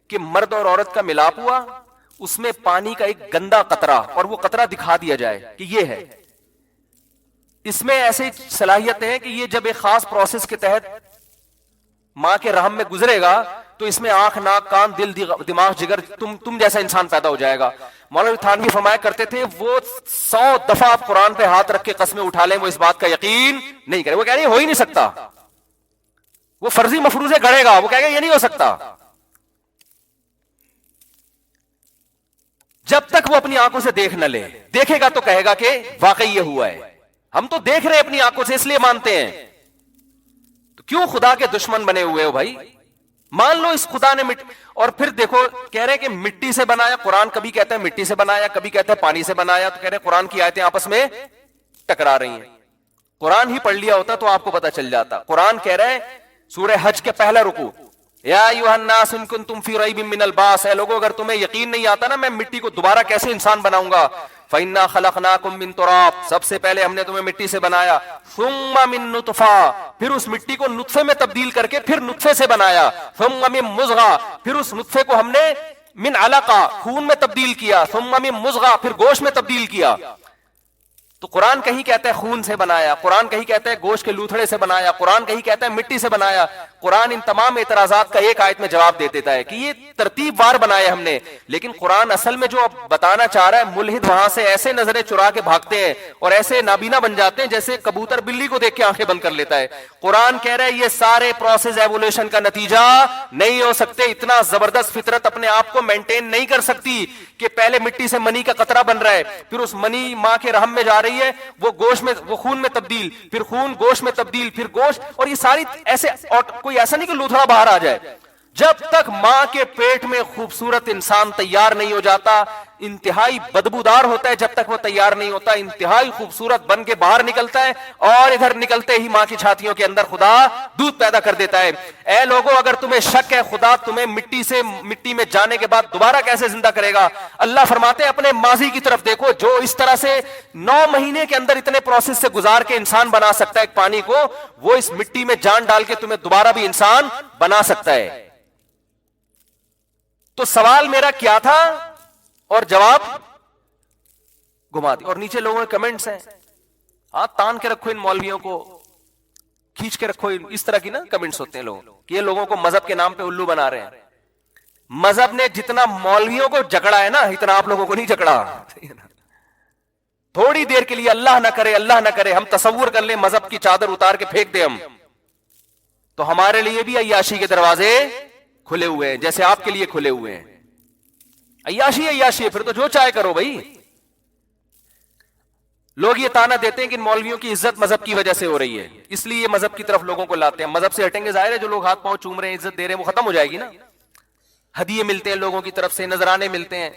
کہ مرد اور عورت کا ملاپ ہوا, اس میں پانی کا ایک گندا قطرہ, اور وہ قطرہ دکھا دیا جائے کہ یہ ہے, اس میں ایسی صلاحیت ہے کہ یہ جب ایک خاص پروسیس کے تحت ماں کے رحم میں گزرے گا تو اس میں آنکھ, ناک, کان, دل, دماغ, جگر, تم جیسا انسان پیدا ہو جائے گا. مولانا تھانوی فرمایا کرتے تھے وہ 100 دفعہ آپ قرآن پہ ہاتھ رکھ کے قسمیں اٹھا لیں, وہ اس بات کا یقین نہیں کرے. وہ کہہ رہے ہیں ہو ہی نہیں سکتا, وہ فرضی مفروضے گھڑے گا, وہ کہے گا یہ نہیں ہو سکتا. جب تک وہ اپنی آنکھوں سے دیکھ نہ لے, دیکھے گا تو کہے گا کہ واقعی یہ ہوا ہے. ہم تو دیکھ رہے ہیں اپنی آنکھوں سے اس لیے مانتے ہیں. تو کیوں خدا کے دشمن بنے ہوئے ہو بھائی؟ مان لو اس خدا نے اور پھر دیکھو کہہ رہے ہیں کہ مٹی سے بنایا, قرآن کبھی کہتا ہے مٹی سے بنایا, کبھی کہتا ہے پانی سے بنایا. تو کہہ رہے ہیں قرآن کی آیتیں آپس میں ٹکرا رہی ہیں. قرآن ہی پڑھ لیا ہوتا تو آپ کو پتا چل جاتا. قرآن کہہ رہے ہیں سورہ حج کے پہلا رکوع, یا ایھا الناس ان کنتم فی ریب من البعث, اے لوگوں اگر تمہیں یقین نہیں آتا نا میں مٹی کو دوبارہ کیسے انسان بناؤں گا, فَإِنَّا خَلَقْنَاكُم مِّن تُرَابٍ، سب سے پہلے ہم نے تمہیں مٹی سے بنایا، ثُمَّ مِن نُطْفَةٍ، پھر اس مٹی کو نطفے میں تبدیل کر کے پھر نطفے سے بنایا، ثُمَّ مِن مُضْغَةٍ، پھر اس نطفے کو ہم نے من علقہ خون میں تبدیل کیا، ثم من مضغہ پھر گوشت میں تبدیل کیا. تو قرآن کہیں کہتا ہے خون سے بنایا، قرآن کہیں کہتا ہے گوشت کے لوتھڑے سے بنایا، قرآن کہیں کہتا ہے مٹی سے بنایا. قرآن ان تمام اعتراضات کا ایک آیت میں جواب دے دیتا ہے کہ یہ ترتیب وار بنایا ہم نے. لیکن قرآن اصل میں جو اب بتانا چاہ رہا ہے، ملحد وہاں سے ایسے نظریں چرا کے بھاگتے ہیں اور ایسے نابینا بن جاتے ہیں جیسے کبوتر بلی کو دیکھ کے آنکھیں بند کر لیتا ہے. قرآن کہہ رہا ہے یہ سارے پروسیس ایوولوشن کا نتیجہ نہیں ہو سکتے. اتنا زبردست فطرت اپنے آپ کو مینٹین نہیں کر سکتی کہ پہلے مٹی سے منی کا قطرہ بن رہا ہے، پھر اس منی ماں کے رحم میں جا رہی ہے، وہ گوشت میں، وہ خون میں تبدیل، پھر خون گوشت میں تبدیل، پھر گوشت، اور یہ ساری ایسے، کوئی ایسا نہیں کہ لوتھڑا باہر آ جائے. جب تک ماں کے پیٹ میں خوبصورت انسان تیار نہیں ہو جاتا، انتہائی بدبودار ہوتا ہے، جب تک وہ تیار نہیں ہوتا انتہائی خوبصورت بن کے باہر نکلتا ہے، اور ادھر نکلتے ہی ماں کی چھاتیوں کے اندر خدا دودھ پیدا کر دیتا ہے. اے لوگوں، اگر تمہیں شک ہے خدا تمہیں مٹی میں جانے کے بعد دوبارہ کیسے زندہ کرے گا، اللہ فرماتے ہیں اپنے ماضی کی طرف دیکھو. جو اس طرح سے 9 مہینے کے اندر اتنے پروسیس سے گزار کے انسان بنا سکتا ہے ایک پانی کو، وہ اس مٹی میں جان ڈال کے تمہیں دوبارہ بھی انسان بنا سکتا ہے. تو سوال میرا کیا تھا اور جواب گھما دی. اور نیچے لوگوں کے کمنٹس ہیں، ہاتھ تان کے رکھو ان مولویوں کو، کھینچ کے رکھو، اس طرح کی نا کمنٹس ہوتے ہیں لوگوں کہ یہ لوگوں کو مذہب کے نام پہ الو بنا رہے ہیں. مذہب نے جتنا مولویوں کو جکڑا ہے نا، اتنا آپ لوگوں کو نہیں جکڑا. تھوڑی دیر کے لیے اللہ نہ کرے، اللہ نہ کرے ہم تصور کر لیں مذہب کی چادر اتار کے پھینک دیں ہم، تو ہمارے لیے بھی عیاشی کے دروازے کھلے ہوئے ہیں جیسے آپ کے لیے کھلے ہوئے ہیں. عیاشی عیاشی ہے، پھر تو جو چاہے کرو بھائی. لوگ یہ تانا دیتے ہیں کہ ان مولویوں کی عزت مذہب کی وجہ سے ہو رہی ہے، اس لیے یہ مذہب کی طرف لوگوں کو لاتے ہیں. مذہب سے ہٹیں گے، ظاہر ہے جو لوگ ہاتھ پاؤں چوم رہے ہیں، عزت دے رہے ہیں، وہ ختم ہو جائے گی نا. ہدیے ملتے ہیں لوگوں کی طرف سے، نذرانے ملتے ہیں،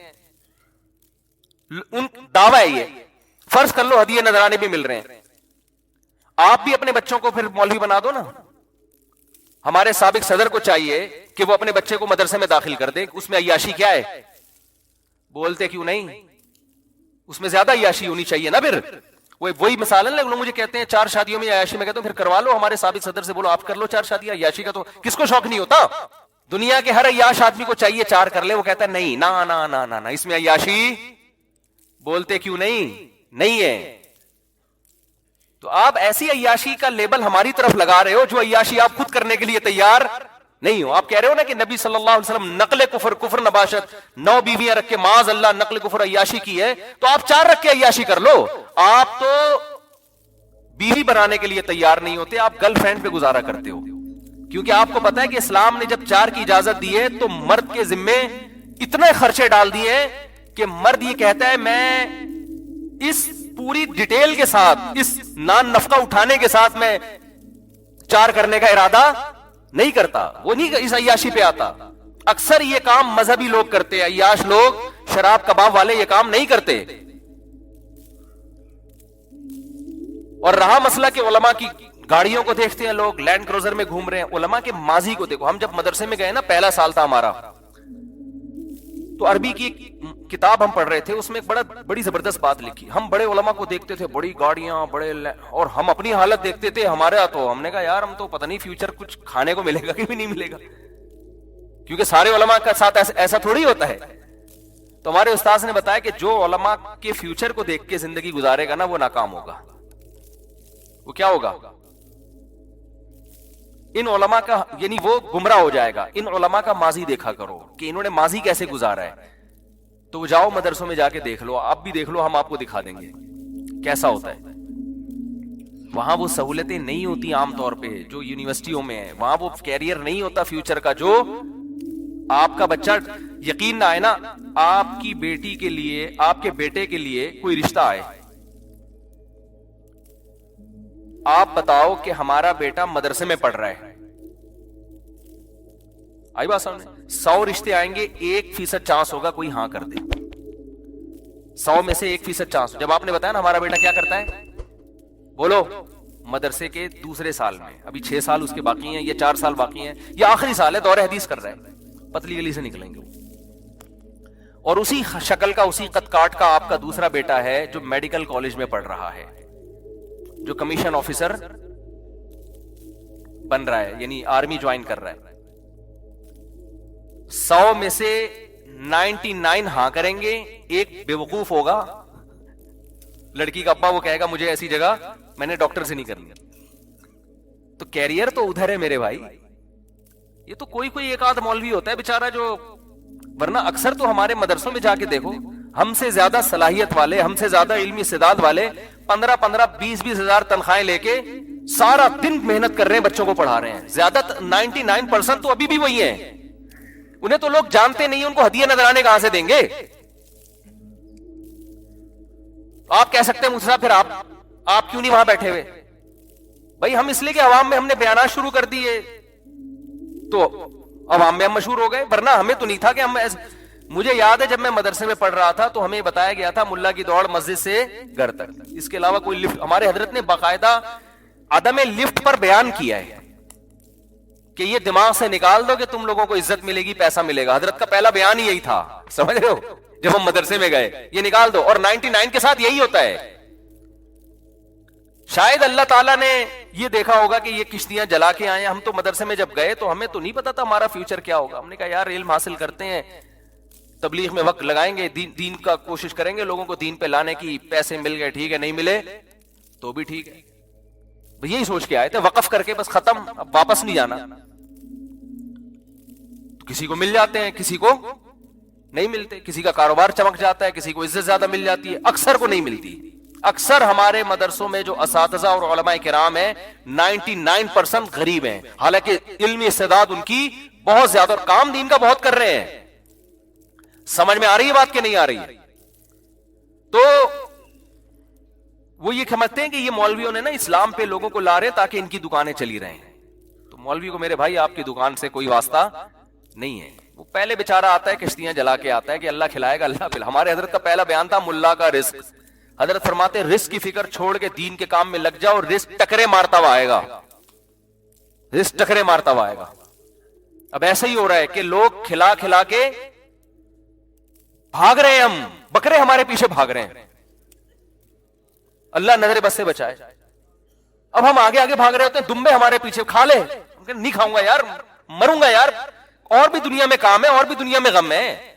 ان دعویٰ ہے یہ. فرض کر لو ہدیے نذرانے بھی مل رہے ہیں، آپ بھی اپنے بچوں کو پھر مولوی بنا دو نا. ہمارے سابق صدر کو چاہیے کہ وہ اپنے بچے کو مدرسے میں داخل کر دیں. اس میں عیاشی کیا ہے؟ بولتے کیوں نہیں؟ اس میں زیادہ عیاشی ہونی چاہیے نا. پھر وہی مثال ہے. لوگ مجھے کہتے ہیں 4 شادیوں میں عیاشی، میں کہتا ہوں پھر کروا لو. ہمارے سابق صدر سے بولو آپ کر لو 4 شادیاں. عیاشی کا تو کس کو شوق نہیں ہوتا؟ دنیا کے ہر عیاش آدمی کو چاہیے 4 کر لے. وہ کہتا ہے نہیں، نا نا نا نا نا، اس میں عیاشی. بولتے کیوں نہیں ہے؟ تو آپ ایسی عیاشی کا لیبل ہماری طرف لگا رہے ہو جو عیاشی آپ خود کرنے کے لیے تیار نہیں ہو. آپ کہہ رہے ہو نا کہ نبی صلی اللہ علیہ وسلم نقل کفر نباشت، 9 بیویاں رکھ کے معاذ اللہ نقل کفر عیاشی کی ہے، تو آپ 4 رکھ کے عیاشی کر لو. آپ تو بیوی بنانے کے لیے تیار نہیں ہوتے، آپ گرل فرینڈ پہ گزارا کرتے ہو. کیونکہ آپ کو پتا ہے کہ اسلام نے جب 4 کی اجازت دی ہے تو مرد کے ذمے اتنے خرچے ڈال دیے کہ مرد یہ کہتا ہے میں اس پوری ڈیٹیل کے ساتھ، اس نان نفقہ اٹھانے کے ساتھ میں 4 کرنے کا ارادہ نہیں کرتا. وہ نہیں اس عیاشی پہ آتا. اکثر یہ کام مذہبی لوگ کرتے ہیں، عیاش لوگ، شراب کباب والے یہ کام نہیں کرتے. اور رہا مسئلہ کہ علماء کی گاڑیوں کو دیکھتے ہیں لوگ لینڈ کروزر میں گھوم رہے ہیں. علماء کے ماضی کو دیکھو. ہم جب مدرسے میں گئے نا، پہلا سال تھا ہمارا، تو عربی کی کتاب ہم پڑھ رہے تھے، اس میں ایک بڑی زبردست بات لکھی. ہم بڑے علماء کو دیکھتے تھے، بڑی گاڑیاں، اور ہم اپنی حالت دیکھتے تھے ہمارا. تو ہم نے کہا یار ہم تو پتہ نہیں فیوچر کچھ کھانے کو ملے گا کہ بھی نہیں ملے گا، کیونکہ سارے علماء کا ساتھ ایسا تھوڑی ہوتا ہے. تو ہمارے استاذ نے بتایا کہ جو علماء کے فیوچر کو دیکھ کے زندگی گزارے گا نا، وہ ناکام ہوگا. وہ کیا ہوگا؟ ان علماء کا، یعنی وہ گمراہ ہو جائے گا. ان علماء کا ماضی دیکھا کرو کہ انہوں نے ماضی کیسے گزارا ہے. تو جاؤ مدرسوں میں جا کے دیکھ لو، آپ بھی دیکھ لو، ہم آپ کو دکھا دیں گے کیسا ہوتا ہے. وہاں وہ سہولتیں نہیں ہوتی عام طور پہ جو یونیورسٹیوں میں ہے. وہاں وہ کیریئر نہیں ہوتا فیوچر کا جو آپ کا بچہ، یقین نہ آئے نا، آپ کی بیٹی کے لیے، آپ کے بیٹے کے لیے کوئی رشتہ آئے، آپ بتاؤ کہ ہمارا بیٹا مدرسے میں پڑھ رہا ہے، آئی بات سامنے، 100 رشتے آئیں گے، 1% چانس ہوگا کوئی ہاں کر دے. 100 میں سے 1% چانس. جب آپ نے بتایا نا ہمارا بیٹا کیا کرتا ہے، بولو مدرسے کے دوسرے سال میں، ابھی 6 سال اس کے باقی ہیں، یا 4 سال باقی ہیں، یا آخری سال ہے، دور حدیث کر رہا ہے، پتلی گلی سے نکلیں گے. اور اسی شکل کا اسی قد کاٹ کا آپ کا دوسرا بیٹا ہے جو میڈیکل کالج میں پڑھ رہا ہے, جو کمیشن آفیسر بن رہا ہے, یعنی آرمی جوائن کر رہا ہے. 100 میں سے 99 ہاں کریں گے, ایک بیوقوف ہوگا لڑکی کا ابا, وہ کہے گا مجھے ایسی جگہ میں نے ڈاکٹر سے نہیں کرنی. تو کیریئر تو ادھر ہے میرے بھائی. یہ تو کوئی ایک آدھ مولوی ہوتا ہے بیچارہ جو, ورنہ اکثر تو ہمارے مدرسوں میں جا کے دیکھو, ہم سے زیادہ صلاحیت والے, ہم سے زیادہ علمی استعداد والے 15 20 ہزار تنخواہیں لے کے سارا دن محنت کر رہے ہیں, بچوں کو پڑھا رہے ہیں. زیادہ 99% تو ابھی بھی وہی ہیں. انہیں تو لوگ جانتے نہیں, ان کو ہدیہ نذرانے کہاں سے دیں گے. آپ کہہ سکتے ہیں مجھ سے پھر آپ کیوں نہیں وہاں بیٹھے ہوئے؟ بھائی ہم اس لیے کہ عوام میں ہم نے بیانات شروع کر دیے تو عوام میں ہم مشہور ہو گئے, ورنہ ہمیں تو نہیں تھا کہ ہم مجھے یاد ہے جب میں مدرسے میں پڑھ رہا تھا تو ہمیں بتایا گیا تھا ملا کی دوڑ مسجد سے گھر تک, اس کے علاوہ کوئی لفٹ. ہمارے حضرت نے باقاعدہ عدم لفٹ پر بیان کیا ہے کہ یہ دماغ سے نکال دو کہ تم لوگوں کو عزت ملے گی, پیسہ ملے گا. حضرت کا پہلا بیان ہی یہی تھا, سمجھ رہے ہو, جب ہم مدرسے میں گئے, یہ نکال دو. اور 99 کے ساتھ یہی ہوتا ہے. شاید اللہ تعالیٰ نے یہ دیکھا ہوگا کہ یہ کشتیاں جلا کے آئے. ہم تو مدرسے میں جب گئے تو ہمیں تو نہیں پتا تھا ہمارا فیوچر کیا ہوگا. ہم نے کہا یار علم حاصل کرتے ہیں, تبلیغ میں وقت لگائیں گے, دین کا کوشش کریں گے لوگوں کو دین پہ لانے کی. پیسے مل گئے ٹھیک ہے, نہیں ملے تو بھی ٹھیک ہے. یہی سوچ کے آئے تھے, وقف کر کے بس ختم, اب واپس نہیں جانا. کسی کو مل جاتے ہیں, کسی کو نہیں ملتے. کسی کا کاروبار چمک جاتا ہے, کسی کو عزت زیادہ مل جاتی ہے, اکثر کو نہیں ملتی. اکثر ہمارے مدرسوں میں جو اساتذہ اور علماء کرام ہیں 99% غریب ہیں, حالانکہ علمی استعداد ان کی بہت زیادہ اور کام دین کا بہت کر رہے ہیں. سمجھ میں آ رہی ہے بات کہ نہیں آ رہی ہے؟ تو وہ یہ سمجھتے ہیں کہ یہ مولویوں نے نا اسلام پہ لوگوں کو لا رہے تاکہ ان کی دکانیں چلی رہیں. تو مولوی کو میرے بھائی آپ کی دکان سے کوئی واسطہ نہیں ہے. وہ پہلے بیچارہ آتا ہے کشتیاں جلا کے آتا ہے کہ اللہ کھلائے گا اللہ پہ. ہمارے حضرت کا پہلا بیان تھا ملا کا رزق. حضرت فرماتے رزق کی فکر چھوڑ کے دین کے کام میں لگ جاؤ, رزق ٹکرے مارتا ہوا آئے گا, رزق ٹکرے مارتا ہوا آئے گا. اب ایسا ہی ہو رہا ہے کہ لوگ کھلا کھلا کے بھاگ رہے ہیں, ہم بکرے ہمارے پیچھے بھاگ رہے ہیں. اللہ نظر بس سے بچائے. اب ہم آگے آگے بھاگ رہے ہوتے ہیں, دمبے ہمارے پیچھے, کھا لے. نہیں کھاؤں گا یار, مروں گا یار, اور بھی دنیا میں کام ہے, اور بھی دنیا میں غم ہے.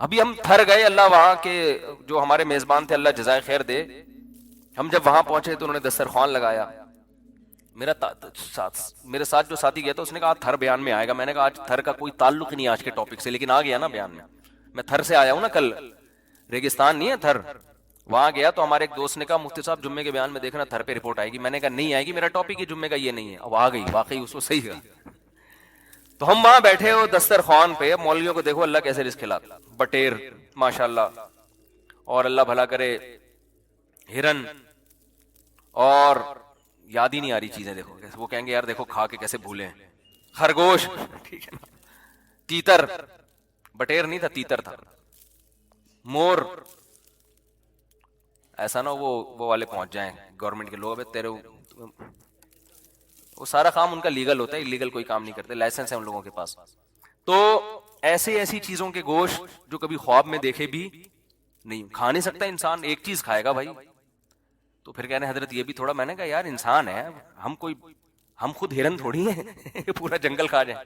ابھی ہم تھر گئے, اللہ وہاں کے جو ہمارے میزبان تھے اللہ جزائے خیر دے, ہم جب وہاں پہنچے تو انہوں نے دسترخوان لگایا. میرے ساتھ جو ساتھی گیا تھا اس نے کہا تھر بیان میں آئے گا. میں نے کہا آج تھر کا کوئی تعلق نہیں آج کے ٹاپک سے, لیکن آ گیا نا بیان میں. میں تھر سے آیا ہوں نا, کل ریگستان نہیں ہے تھر, وہاں گیا تو ہمارے ایک دوست نے کہا مفتی صاحب جمعے کے بیان میں دیکھنا تھر پہ رپورٹ آئے گی. میں نے کہا نہیں آئے گی, میرا ٹاپک ہی جمعے کا یہ نہیں ہے. اب آ گئی, واقعی اس کو صحیح کہا. تو ہم وہاں بیٹھے ہو دسترخوان پہ, مولویوں کو دیکھو اللہ کیسے رزق کھلاتا, بٹیر ماشاءاللہ, اور اللہ بھلا کرے ہرن, اور یاد ہی نہیں آ رہی چیزیں. دیکھو وہ کہیں گے یار دیکھو کھا کے کیسے بھولے, خرگوش, ٹھیک ہے نا, تیتر, بٹیر نہیں تھا تیتر تھا, مور. ایسا نہ وہ والے پہنچ جائیں گورنمنٹ کے لوگ, تیرے وہ سارا کام ان کا لیگل ہوتا ہے, لیگل کوئی کام نہیں کرتے, لائسنس ہے ان لوگوں کے پاس. تو ایسی چیزوں کے گوشت جو کبھی خواب میں دیکھے بھی نہیں, کھا نہیں سکتا انسان. ایک چیز کھائے گا بھائی, تو پھر کہنے حضرت یہ بھی تھوڑا. میں نے کہا یار انسان ہے, ہم خود ہرن تھوڑی ہیں پورا جنگل کھا جائیں.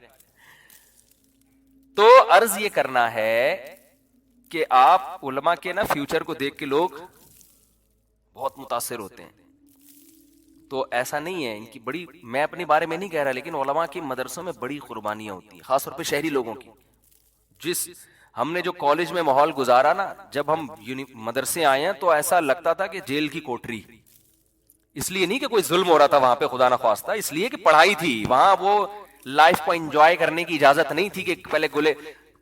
تو عرض یہ کرنا ہے کہ آپ علماء کے نا فیوچر کو دیکھ کے لوگ بہت متاثر ہوتے ہیں. تو ایسا نہیں ہے ان کی بڑی, میں اپنے بارے میں نہیں کہہ رہا, لیکن علماء کی مدرسوں میں بڑی قربانیاں ہوتی ہیں, خاص طور پہ شہری لوگوں کی. جس ہم نے جو کالج میں ماحول گزارا نا, جب ہم مدرسے آئے ہیں تو ایسا لگتا تھا کہ جیل کی کوٹری. اس لیے نہیں کہ کوئی ظلم ہو رہا تھا وہاں پہ خدا نہ خواستہ, اس لیے کہ پڑھائی تھی وہاں. وہ لائف کو انجوائے کرنے کی اجازت نہیں تھی کہ پہلے گلے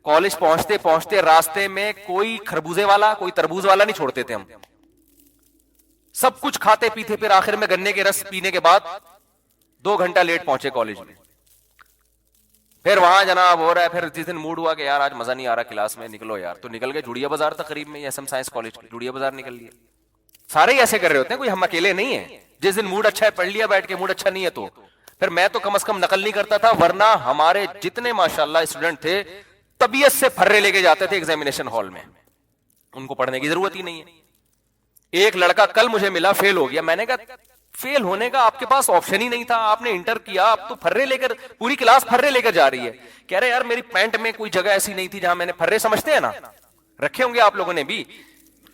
کالج پہنچتے پہنچتے راستے میں کوئی خربوزے والا کوئی تربوز والا نہیں چھوڑتے تھے. ہم سب کچھ کھاتے پیتے, پھر آخر میں گنے کے رس پینے کے بعد 2 گھنٹہ لیٹ پہنچے کالج میں. پھر وہاں جناب ہو رہا ہے, پھر جس دن موڈ ہوا کہ یار آج مزہ نہیں آ رہا کلاس میں, نکلو یار, تو نکل گئے جوڑیا بازار تقریب میں, ایس ایم سائنس کالج کی جوڑیا بازار نکل لیا. سارے ہی ایسے کر رہے ہوتے ہیں, کوئی ہم اکیلے نہیں ہیں. جس دن موڈ اچھا ہے پڑھ لیا بیٹھ کے, موڈ اچھا نہیں ہے تو پھر میں تو کم از کم نقل نہیں کرتا تھا, ورنہ ہمارے جتنے ماشاءاللہ اسٹوڈنٹ تھے طبیعت سے پھرے لے کے جاتے تھے ایگزامینیشن ہال میں, ان کو پڑھنے کی ضرورت ہی نہیں ہے. ایک لڑکا کل مجھے ملا, فیل ہو گیا. میں نے کہا فیل ہونے کا آپ کے پاس آپشن ہی نہیں تھا, آپ نے انٹر کیا, آپ تو پھرے لے کر, پوری کلاس پھرے لے کر جا رہی ہے. کہہ رہے یار میری پینٹ میں کوئی جگہ ایسی نہیں تھی جہاں میں نے پھرے, سمجھتے ہیں نا, رکھے ہوں گے آپ لوگوں نے بھی.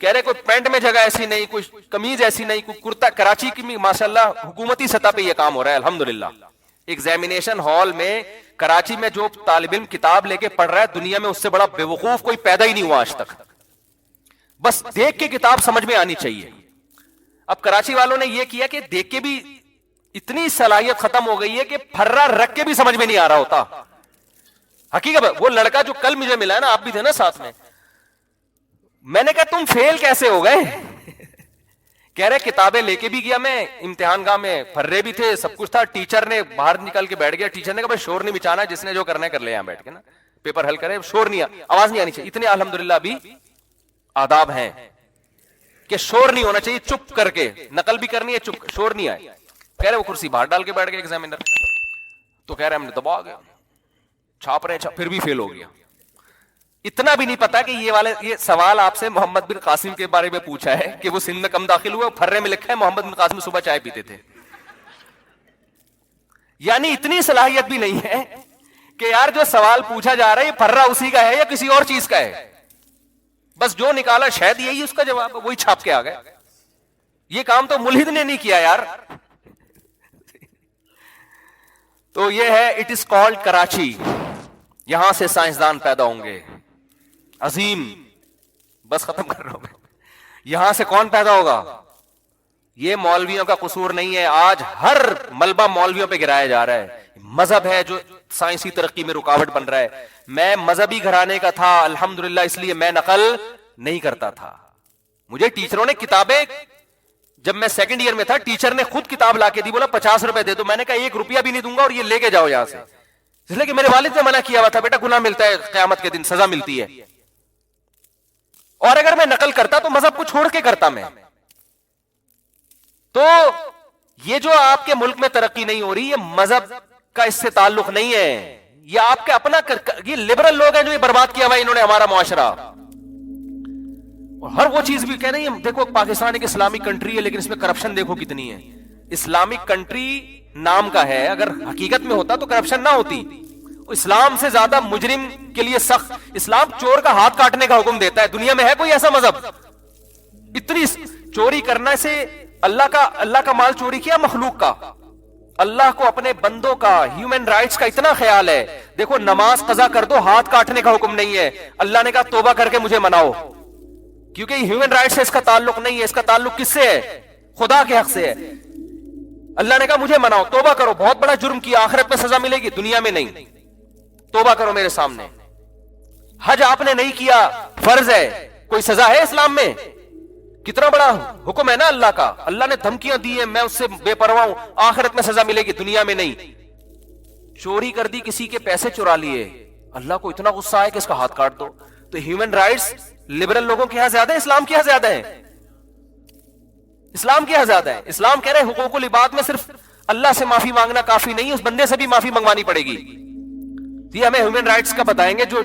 کہہ رہے کوئی پینٹ میں جگہ ایسی نہیں, کوئی قمیض ایسی نہیں, کوئی کرتا. کراچی کی ماشاءاللہ حکومتی سطح پہ یہ کام ہو رہا ہے الحمدللہ. ایگزامینیشن ہال میں کراچی میں جو طالب علم کتاب لے کے پڑھ رہا ہے, دنیا میں اس سے بڑا بیوقوف کوئی پیدا ہی نہیں ہوا آج تک. بس دیکھ کے کتاب سمجھ میں آنی چاہیے. اب کراچی والوں نے یہ کیا کہ دیکھ کے بھی اتنی صلاحیت ختم ہو گئی ہے کہ پھرا رکھ کے بھی سمجھ میں نہیں آ رہا ہوتا. حقیقت وہ لڑکا جو کل مجھے ملا ہے نا, آپ بھی تھے نا ساتھ میں نے کہا تم فیل کیسے ہو گئے؟ کہہ رہے کتابیں لے کے بھی گیا میں امتحان گاہ میں, پھرے بھی تھے, سب کچھ تھا. ٹیچر نے باہر نکل کے بیٹھ گیا. ٹیچر نے کہا بھائی شور نہیں مچانا, جس نے جو کرنا ہے کر لے, یہاں بیٹھ کے نا پیپر حل کرے, شور نہیں, آواز نہیں آنی چاہیے. اتنے الحمدللہ ابھی آداب ہیں کہ شور نہیں ہونا چاہیے, چپ کر کے نقل بھی کرنی ہے, چپ, شور نہیں آئے. کہہ رہے وہ کرسی باہر ڈال کے بیٹھ گئے ایگزامینر. تو کہہ رہے ہم نے دبا گیا, چھاپ رہے, پھر بھی فیل ہو گیا. اتنا بھی نہیں پتا کہ یہ سوال آپ سے محمد بن قاسم کے بارے میں پوچھا ہے کہ وہ سندھ میں کم داخل ہوئے, پھرے میں لکھا ہے محمد بن قاسم صبح چائے پیتے تھے. یعنی اتنی صلاحیت بھی نہیں ہے کہ یار جو سوال پوچھا جا رہا ہے یہ پھرا اسی کا ہے یا کسی اور چیز کا ہے. بس جو نکالا شاید یہی اس کا جواب, وہی چھاپ کے آ گئے. یہ کام تو ملحد نے نہیں کیا یار. تو یہ ہے اٹ از کالڈ کراچی. یہاں سے سائنسدان پیدا ہوں گے عظیم. بس ختم کر رہا ہوں میں. یہاں سے کون پیدا ہوگا؟ یہ مولویوں کا قصور نہیں ہے. آج ہر ملبہ مولویوں پہ گرایا جا رہا ہے. مذہب ہے جو سائنسی ترقی میں رکاوٹ بن رہا ہے. میں مذہبی گھرانے کا تھا الحمدللہ, اس لیے میں نقل نہیں کرتا تھا. مجھے ٹیچروں نے کتابیں, جب میں سیکنڈ ایئر میں تھا ٹیچر نے خود کتاب لا کے دی, بولا 50 روپے دے دو. میں نے کہا 1 روپیہ بھی نہیں دوں گا اور یہ لے کے جاؤ یہاں سے, اس لیے کہ میرے والد نے منع کیا ہوا تھا, بیٹا گناہ ملتا ہے قیامت کے دن, سزا ملتی ہے. اور اگر میں نقل کرتا تو مذہب کو چھوڑ کے کرتا میں. تو یہ جو آپ کے ملک میں ترقی نہیں ہو رہی, یہ مذہب کا اس سے تعلق نہیں ہے. یہ آپ کے اپنا, یہ لبرل لوگ ہیں جو یہ برباد کیا ہوا ہے انہوں نے ہمارا معاشرہ. اور ہر وہ چیز بھی کہہ رہی ہے, دیکھو پاکستان ایک اسلامک کنٹری ہے لیکن اس میں کرپشن دیکھو کتنی ہے. اسلامک کنٹری نام کا ہے, اگر حقیقت میں ہوتا تو کرپشن نہ ہوتی. اسلام سے زیادہ مجرم کے لیے سخت, اسلام چور کا ہاتھ کاٹنے کا حکم دیتا ہے. دنیا میں ہے کوئی ایسا مذہب؟ اتنی چوری کرنے سے, اللہ کا مال چوری کیا مخلوق کا, اللہ کو اپنے بندوں کا, ہیومن رائٹس کا اتنا خیال ہے. دیکھو نماز قضا کر دو, ہاتھ کاٹنے کا حکم نہیں ہے. اللہ نے کہا توبہ کر کے مجھے مناؤ, کیونکہ ہیومن رائٹ سے اس کا تعلق نہیں ہے. اس کا تعلق کس سے ہے؟ خدا کے حق سے ہے. اللہ نے کہا مجھے مناؤ, توبہ کرو, بہت بڑا جرم کیا, آخرت میں سزا ملے گی, دنیا میں نہیں. توبہ کرو میرے سامنے. حج آپ نے نہیں کیا, فرض ہے, کوئی سزا ہے اسلام میں؟ کتنا بڑا حکم ہے نا اللہ کا. اللہ نے دھمکیاں دی ہیں, میں اس سے بے پرواہ ہوں, آخرت میں سزا ملے گی, دنیا میں نہیں. چوری کر دی, کسی کے پیسے چرا لیے, اللہ کو اتنا غصہ ہے کہ اس کا ہاتھ کاٹ دو. تو ہیومن رائٹس لبرل لوگوں کے یہاں زیادہ ہے, اسلام کے یہاں زیادہ ہے. اسلام کے یہاں زیادہ ہے. اسلام کہہ رہے حقوق العباد میں صرف اللہ سے معافی مانگنا کافی نہیں, اس بندے سے بھی معافی منگوانی پڑے گی. یہ ہمیں ہیومن رائٹس کا بتائیں گے جو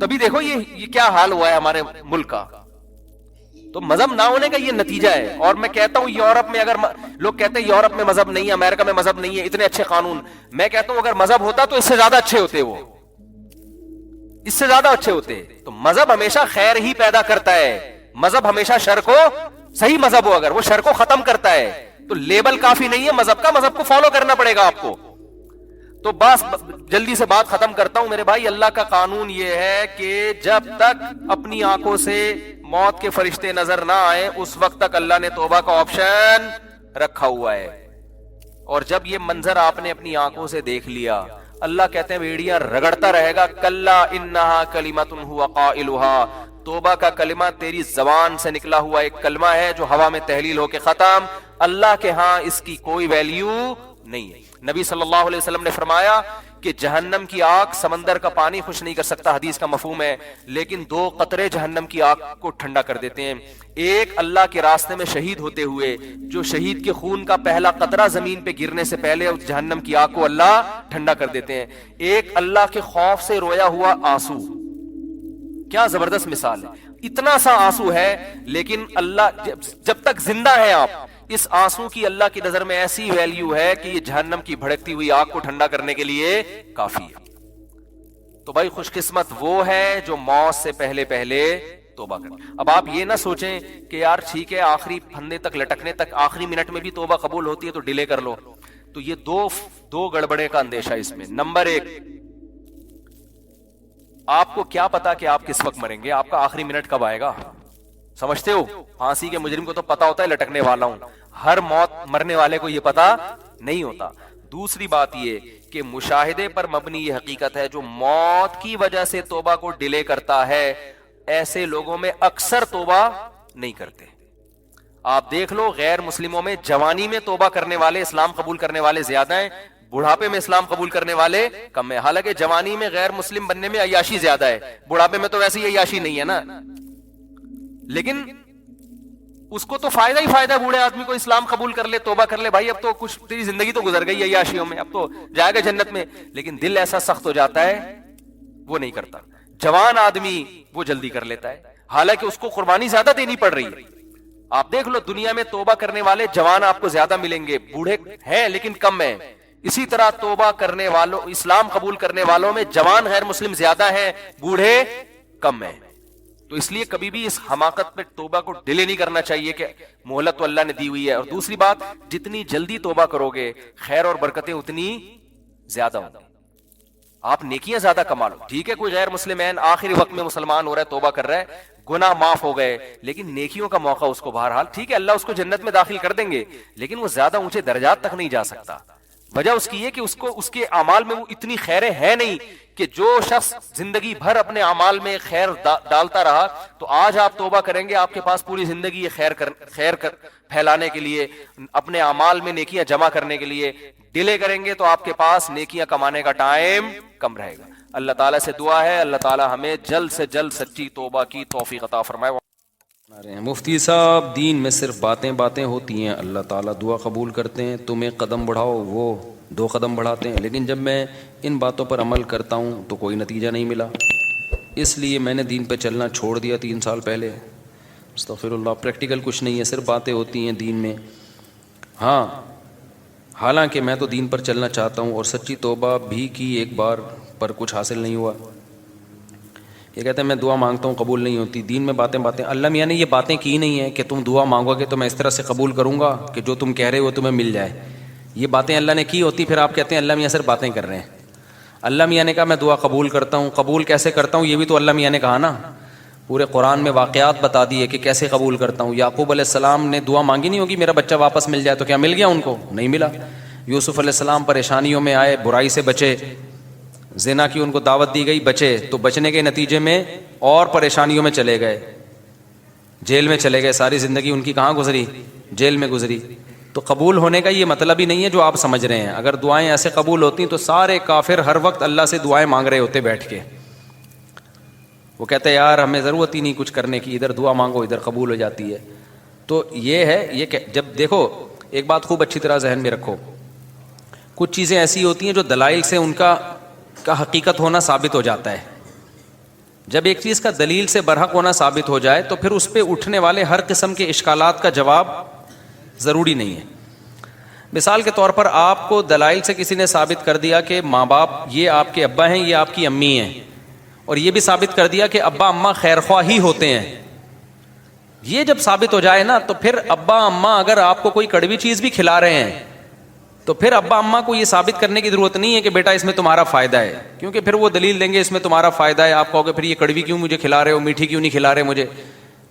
تبھی دیکھو یہ کیا حال ہوا ہے ہمارے ملک کا. تو مذہب نہ ہونے کا یہ نتیجہ ہے. اور میں کہتا ہوں یورپ میں, اگر لوگ کہتے ہیں یورپ میں مذہب نہیں ہے, امریکہ میں مذہب نہیں ہے, اتنے اچھے قانون, میں کہتا ہوں اگر مذہب ہوتا تو اس سے زیادہ اچھے ہوتے, وہ اس سے زیادہ اچھے ہوتے. تو مذہب ہمیشہ خیر ہی پیدا کرتا ہے. مذہب ہمیشہ شر کو, صحیح مذہب ہو اگر, وہ شر کو ختم کرتا ہے. تو لیبل کافی نہیں ہے مذہب کا, مذہب کو فالو کرنا پڑے گا آپ کو. تو بس جلدی سے بات ختم کرتا ہوں میرے بھائی. اللہ کا قانون یہ ہے کہ جب تک اپنی آنکھوں سے موت کے فرشتے نظر نہ آئے, اس وقت تک اللہ نے توبہ کا آپشن رکھا ہوا ہے. اور جب یہ منظر آپ نے اپنی آنکھوں سے دیکھ لیا, اللہ کہتے ہیں بیڑیاں رگڑتا رہے گا, کلا انہا کلمۃ ہوا قائلھا, توبہ کا کلمہ تیری زبان سے نکلا ہوا ایک کلمہ ہے جو ہوا میں تحلیل ہو کے ختم. اللہ کے ہاں اس کی کوئی ویلیو نہیں ہے. نبی صلی اللہ علیہ وسلم نے فرمایا کہ جہنم کی آگ سمندر کا پانی خشک نہیں کر سکتا، حدیث کا مفہوم ہے، لیکن 2 قطرے جہنم کی آگ کو ٹھنڈا کر دیتے ہیں۔ ایک اللہ کے راستے میں شہید ہوتے ہوئے جو شہید کے خون کا پہلا قطرہ زمین پہ گرنے سے پہلے اس جہنم کی آگ کو اللہ ٹھنڈا کر دیتے ہیں۔ ایک اللہ کے خوف سے رویا ہوا آنسو، کیا زبردست مثال ہے، اتنا سا آنسو ہے لیکن اللہ جب تک زندہ ہے آپ، اس آنسو کی اللہ کی نظر میں ایسی ویلیو ہے کہ یہ جہنم کی بھڑکتی ہوئی آگ کو ٹھنڈا کرنے کے لیے کافی ہے۔ تو بھائی خوش قسمت وہ ہے جو موت سے پہلے پہلے توبہ کرے۔ اب آپ یہ نہ سوچیں کہ یار ٹھیک ہے آخری پھندے تک لٹکنے تک آخری منٹ میں بھی توبہ قبول ہوتی ہے تو ڈیلے کر لو، تو یہ دو گڑبڑے کا اندیشہ اس میں۔ نمبر 1، آپ کو کیا پتا کہ آپ کس وقت مریں گے، آپ کا آخری منٹ کب آئے گا؟ سمجھتے ہو؟ پھانسی کے مجرم کو تو پتا ہوتا ہے لٹکنے والا ہوں، ہر موت مرنے والے کو یہ پتا نہیں ہوتا۔ دوسری بات یہ کہ مشاہدے پر مبنی یہ حقیقت ہے، جو موت کی وجہ سے توبہ کو ڈیلے کرتا ہے ایسے لوگوں میں اکثر توبہ نہیں کرتے۔ آپ دیکھ لو غیر مسلموں میں جوانی میں توبہ کرنے والے، اسلام قبول کرنے والے زیادہ ہیں، بڑھاپے میں اسلام قبول کرنے والے کم ہیں۔ حالانکہ جوانی میں غیر مسلم بننے میں عیاشی زیادہ ہے، بڑھاپے میں تو ویسے ہی عیاشی نہیں ہے نا، لیکن اس کو تو فائدہ ہی فائدہ ہے، بوڑھے آدمی کو اسلام قبول کر لے، توبہ کر لے، بھائی اب تو کچھ تیری زندگی تو گزر گئی عیاشیوں میں، اب تو جائے گا جنت میں، لیکن دل ایسا سخت ہو جاتا ہے وہ نہیں کرتا۔ جوان آدمی وہ جلدی کر لیتا ہے، حالانکہ اس کو قربانی زیادہ دینی پڑ رہی ہے۔ آپ دیکھ لو دنیا میں توبہ کرنے والے جوان آپ کو زیادہ ملیں گے، بوڑھے ہیں لیکن کم ہیں۔ اسی طرح توبہ کرنے والوں، اسلام قبول کرنے والوں میں جوان غیر مسلم زیادہ ہیں، بوڑھے کم ہیں۔ تو اس لیے کبھی بھی اس حماقت پہ توبہ کو ڈیلے نہیں کرنا چاہیے کہ مہلت تو اللہ نے دی ہوئی ہے۔ اور دوسری بات، جتنی جلدی توبہ کرو گے خیر اور برکتیں اتنی زیادہ ہوں گی، آپ نیکیاں زیادہ کما لو۔ ٹھیک ہے کوئی غیر مسلم آخری وقت میں مسلمان ہو رہا ہے، توبہ کر رہا ہے، گناہ معاف ہو گئے، لیکن نیکیوں کا موقع اس کو بہرحال، ٹھیک ہے اللہ اس کو جنت میں داخل کر دیں گے، لیکن وہ زیادہ اونچے درجات تک نہیں جا سکتا۔ وجہ اس کی یہ کہ اس کے اعمال میں وہ اتنی خیریں ہیں نہیں کہ جو شخص زندگی بھر اپنے اعمال میں خیر ڈالتا رہا، تو آج آپ توبہ کریں گے، آپ کے پاس پوری زندگی یہ خیر پھیلانے کے لیے، اپنے اعمال میں نیکیاں جمع کرنے کے لیے ڈیلے کریں گے تو آپ کے پاس نیکیاں کمانے کا ٹائم کم رہے گا۔ اللہ تعالیٰ سے دعا ہے اللہ تعالیٰ ہمیں جلد سے جلد سچی توبہ کی توفیق عطا فرمائے۔ مفتی صاحب دین میں صرف باتیں ہوتی ہیں، اللہ تعالیٰ دعا قبول کرتے ہیں، تم ایک قدم بڑھاؤ وہ 2 قدم بڑھاتے ہیں، لیکن جب میں ان باتوں پر عمل کرتا ہوں تو کوئی نتیجہ نہیں ملا، اس لیے میں نے دین پہ چلنا چھوڑ دیا 3 سال پہلے۔ استغفر اللہ، پریکٹیکل کچھ نہیں ہے، صرف باتیں ہوتی ہیں دین میں۔ ہاں حالانکہ میں تو دین پر چلنا چاہتا ہوں اور سچی توبہ بھی کی ایک بار پر کچھ حاصل نہیں ہوا۔ یہ کہتے ہیں میں دعا مانگتا ہوں قبول نہیں ہوتی، دین میں باتیں اللہ میاں نے یہ باتیں کی نہیں ہیں کہ تم دعا مانگو گے تو میں اس طرح سے قبول کروں گا کہ جو تم کہہ رہے ہو تمہیں مل جائے، یہ باتیں اللہ نے کی ہوتی، پھر آپ کہتے ہیں اللہ میاں صرف باتیں کر رہے ہیں۔ اللہ میاں نے کہا میں دعا قبول کرتا ہوں، قبول کیسے کرتا ہوں یہ بھی تو اللہ میاں نے کہا نا، پورے قرآن میں واقعات بتا دیے کہ کیسے قبول کرتا ہوں۔ یعقوب علیہ السلام نے دعا مانگی نہیں ہوگی میرا بچہ واپس مل جائے، تو کیا مل گیا ان کو؟ نہیں ملا۔ یوسف علیہ السلام پریشانیوں میں آئے، برائی سے بچے، زنا کی ان کو دعوت دی گئی، بچے، تو بچنے کے نتیجے میں اور پریشانیوں میں چلے گئے، جیل میں چلے گئے، ساری زندگی ان کی کہاں گزری؟ جیل میں گزری۔ تو قبول ہونے کا یہ مطلب ہی نہیں ہے جو آپ سمجھ رہے ہیں۔ اگر دعائیں ایسے قبول ہوتی تو سارے کافر ہر وقت اللہ سے دعائیں مانگ رہے ہوتے بیٹھ کے، وہ کہتے ہیں یار ہمیں ضرورت ہی نہیں کچھ کرنے کی، ادھر دعا مانگو ادھر قبول ہو جاتی ہے۔ تو یہ ہے، یہ کہ جب دیکھو ایک بات خوب اچھی طرح ذہن میں رکھو، کچھ چیزیں ایسی ہوتی ہیں جو دلائل سے ان کا حقیقت ہونا ثابت ہو جاتا ہے۔ جب ایک چیز کا دلیل سے برحق ہونا ثابت ہو جائے تو پھر اس پہ اٹھنے والے ہر قسم کے اشکالات کا جواب ضروری نہیں ہے۔ مثال کے طور پر آپ کو دلائل سے کسی نے ثابت کر دیا کہ ماں باپ یہ آپ کے ابا ہیں، یہ آپ کی امی ہیں، اور یہ بھی ثابت کر دیا کہ ابا اماں خیر خواہ ہی ہوتے ہیں، یہ جب ثابت ہو جائے نا تو پھر ابا اماں اگر آپ کو کوئی کڑوی چیز بھی کھلا رہے ہیں تو پھر ابا اماں کو یہ ثابت کرنے کی ضرورت نہیں ہے کہ بیٹا اس میں تمہارا فائدہ ہے، کیونکہ پھر وہ دلیل دیں گے اس میں تمہارا فائدہ ہے، آپ کہو گے پھر یہ کڑوی کیوں مجھے کھلا رہے ہو، میٹھی کیوں نہیں کھلا رہے مجھے،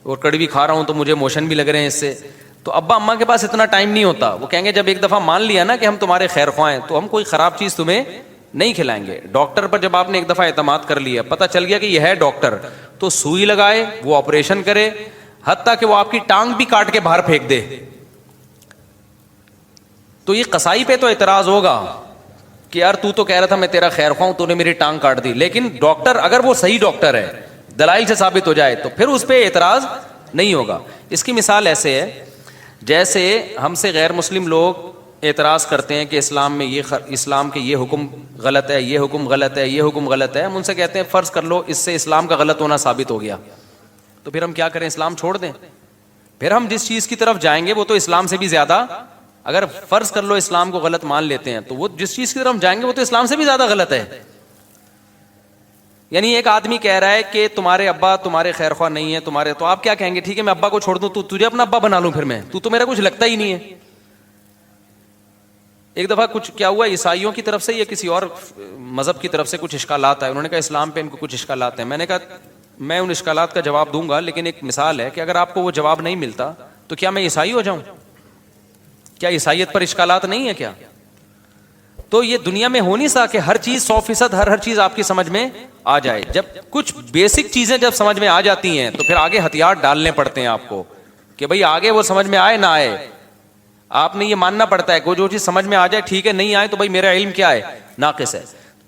اور کڑوی کھا رہا ہوں تو مجھے موشن بھی لگ رہے ہیں اس سے۔ تو ابا اماں کے پاس اتنا ٹائم نہیں ہوتا، وہ کہیں گے جب ایک دفعہ مان لیا نا کہ ہم تمہارے خیر خواہ ہیں تو ہم کوئی خراب چیز تمہیں نہیں کھلائیں گے۔ ڈاکٹر پر جب آپ نے ایک دفعہ اعتماد کر لیا، پتہ چل گیا کہ یہ ہے ڈاکٹر، تو سوئی لگائے، وہ آپریشن کرے، حتیٰ کہ وہ آپ کی ٹانگ بھی کاٹ کے باہر پھینک دے، تو یہ قصائی پہ تو اعتراض ہوگا کہ کہ یار تو کہہ رہا تھا میں تیرا خیر خواہ ہوں, تو نے میری ٹانگ کاٹ دی, لیکن ڈاکٹر اگر وہ صحیح ڈاکٹر ہے, دلائل سے ثابت ہو جائے, تو پھر اس پہ اعتراض نہیں ہوگا. اس کی مثال ایسے ہے جیسے ہم سے غیر مسلم لوگ اعتراض کرتے ہیں کہ اسلام میں اسلام کے یہ حکم غلط ہے, یہ حکم غلط ہے, یہ حکم غلط ہے. ہم ان سے کہتے ہیں فرض کر لو اس سے اسلام کا غلط ہونا ثابت ہو گیا, تو پھر ہم کیا کریں, اسلام چھوڑ دیں؟ پھر ہم جس چیز کی طرف جائیں گے وہ تو اسلام سے بھی زیادہ, اگر فرض کر لو اسلام کو غلط مان لیتے ہیں تو وہ جس چیز کی طرف ہم جائیں گے وہ تو اسلام سے بھی زیادہ غلط ہے. یعنی ایک آدمی کہہ رہا ہے کہ تمہارے ابا تمہارے خیر خواہ نہیں ہے تمہارے, تو آپ کیا کہیں گے, ٹھیک ہے میں ابا کو چھوڑ دوں, تو تجھے اپنا ابا بنا لوں, پھر میں تو میرا کچھ لگتا ہی نہیں ہے. ایک دفعہ کچھ کیا ہوا, عیسائیوں کی طرف سے یا کسی اور مذہب کی طرف سے کچھ اشکالات آئے, انہوں نے کہا اسلام پہ ان کو کچھ اشکالات ہیں. میں نے کہا میں ان اشکالات کا جواب دوں گا, لیکن ایک مثال ہے کہ اگر آپ کو وہ جواب نہیں ملتا تو کیا میں عیسائی ہو جاؤں؟ کیا عیسائیت پر اشکالات نہیں ہے کیا؟ تو یہ دنیا میں ہو نہیں سکتا کہ ہر چیز 100% ہر چیز آپ کی سمجھ میں آ جائے. جب کچھ بیسک چیزیں جب سمجھ میں آ جاتی ہیں تو پھر آگے ہتھیار ڈالنے پڑتے ہیں آپ کو کہ بھئی آگے وہ سمجھ میں آئے نہ آئے, آپ نے یہ ماننا پڑتا ہے کہ جو چیز سمجھ میں آ جائے ٹھیک ہے, نہیں آئے تو بھئی میرا علم کیا ہے, ناقص ہے.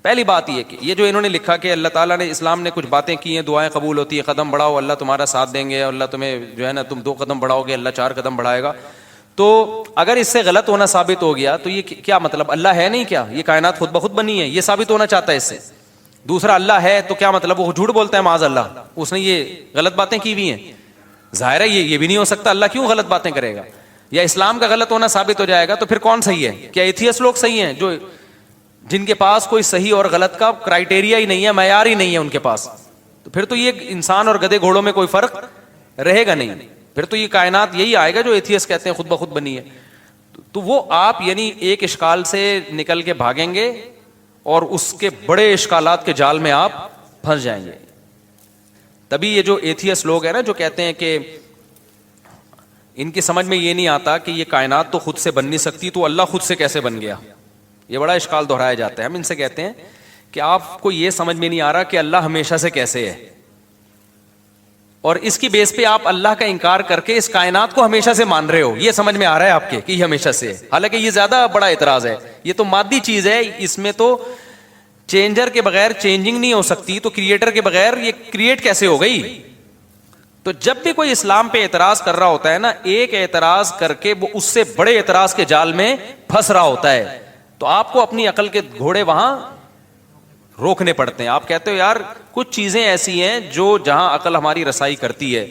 پہلی بات یہ کہ یہ جو انہوں نے لکھا کہ اللہ تعالیٰ نے اسلام نے کچھ باتیں کی ہیں, دعائیں قبول ہوتی ہیں, قدم بڑھاؤ اللہ تمہارا ساتھ دیں گے, اللہ تمہیں جو ہے نا تم 2 قدم بڑھاؤ گے اللہ 4 قدم بڑھائے گا, تو اگر اس سے غلط ہونا ثابت ہو گیا تو یہ کیا مطلب, اللہ ہے نہیں کیا, یہ کائنات خود بخود بنی ہے, یہ ثابت ہونا چاہتا ہے اس سے. دوسرا اللہ ہے تو کیا مطلب وہ جھوٹ بولتا ہے معاذ اللہ, اس نے یہ غلط باتیں کی ہوئی ہیں. ظاہر ہے یہ بھی نہیں ہو سکتا, اللہ کیوں غلط باتیں کرے گا. یا اسلام کا غلط ہونا ثابت ہو جائے گا تو پھر کون صحیح ہے, کیا ایتھیسٹ لوگ صحیح ہیں جو جن کے پاس کوئی صحیح اور غلط کا کرائٹیریا ہی نہیں ہے, معیار ہی نہیں ہے ان کے پاس, تو پھر تو یہ انسان اور گدھے گھوڑوں میں کوئی فرق رہے گا نہیں, پھر تو یہ کائنات یہی آئے گا جو ایتھیسٹ کہتے ہیں خود بخود بنی ہے. تو وہ آپ یعنی ایک اشکال سے نکل کے بھاگیں گے اور اس کے بڑے اشکالات کے جال میں آپ پھنس جائیں گے. تبھی یہ جو ایتھیسٹ لوگ ہیں نا جو کہتے ہیں کہ ان کی سمجھ میں یہ نہیں آتا کہ یہ کائنات تو خود سے بن نہیں سکتی تو اللہ خود سے کیسے بن گیا, یہ بڑا اشکال دہرایا جاتا ہے. ہم ان سے کہتے ہیں کہ آپ کو یہ سمجھ میں نہیں آ رہا کہ اللہ ہمیشہ سے کیسے ہے, اور اس کی بیس پہ آپ اللہ کا انکار کر کے اس کائنات کو ہمیشہ سے مان رہے ہو, یہ سمجھ میں آ رہا ہے آپ کے کہ یہ ہمیشہ سے ہے, حالانکہ یہ زیادہ بڑا اعتراض ہے. یہ تو مادی چیز ہے, اس میں تو چینجر کے بغیر چینجنگ نہیں ہو سکتی, تو کریٹر کے بغیر یہ کریٹ کیسے ہو گئی. تو جب بھی کوئی اسلام پہ اعتراض کر رہا ہوتا ہے نا, ایک اعتراض کر کے وہ اس سے بڑے اعتراض کے جال میں پھنس رہا ہوتا ہے, تو آپ کو اپنی عقل کے گھوڑے وہاں روکنے پڑتے ہیں. آپ کہتے ہو یار کچھ چیزیں ایسی ہیں جو جہاں عقل ہماری رسائی کرتی ہے,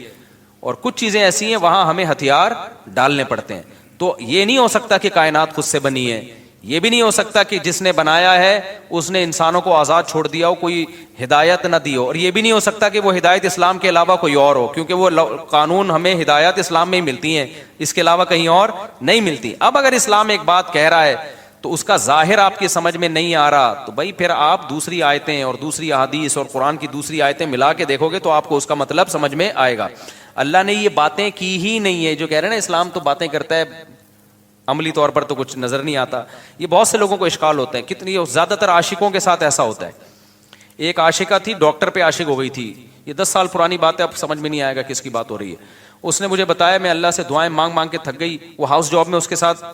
اور کچھ چیزیں ایسی ہیں وہاں ہمیں ہتھیار ڈالنے پڑتے ہیں. تو یہ نہیں ہو سکتا کہ کائنات خود سے بنی ہے, یہ بھی نہیں ہو سکتا کہ جس نے بنایا ہے اس نے انسانوں کو آزاد چھوڑ دیا ہو, کوئی ہدایت نہ دی ہو, اور یہ بھی نہیں ہو سکتا کہ وہ ہدایت اسلام کے علاوہ کوئی اور ہو, کیونکہ وہ قانون ہمیں ہدایت اسلام میں ہی ملتی ہیں, اس کے علاوہ کہیں اور نہیں ملتی. اب اگر اسلام ایک بات کہہ رہا ہے تو اس کا ظاہر آپ کی سمجھ میں نہیں آ رہا, تو بھائی پھر آپ دوسری آیتیں اور دوسری احادیث اور قرآن کی دوسری آیتیں ملا کے دیکھو گے تو آپ کو اس کا مطلب سمجھ میں آئے گا. اللہ نے یہ باتیں کی ہی نہیں ہے, جو کہہ رہے ہیں نا اسلام تو باتیں کرتا ہے, عملی طور پر تو کچھ نظر نہیں آتا. یہ بہت سے لوگوں کو اشکال ہوتا ہے, کتنی زیادہ تر عاشقوں کے ساتھ ایسا ہوتا ہے. ایک عاشقہ تھی, ڈاکٹر پہ عاشق ہو گئی تھی, یہ 10 سال پرانی بات ہے, اب سمجھ میں نہیں آئے گا کس کی بات ہو رہی ہے. اس نے مجھے بتایا میں اللہ سے دعائیں مانگ مانگ کے تھک گئی, وہ ہاؤس جاب میں اس کے ساتھ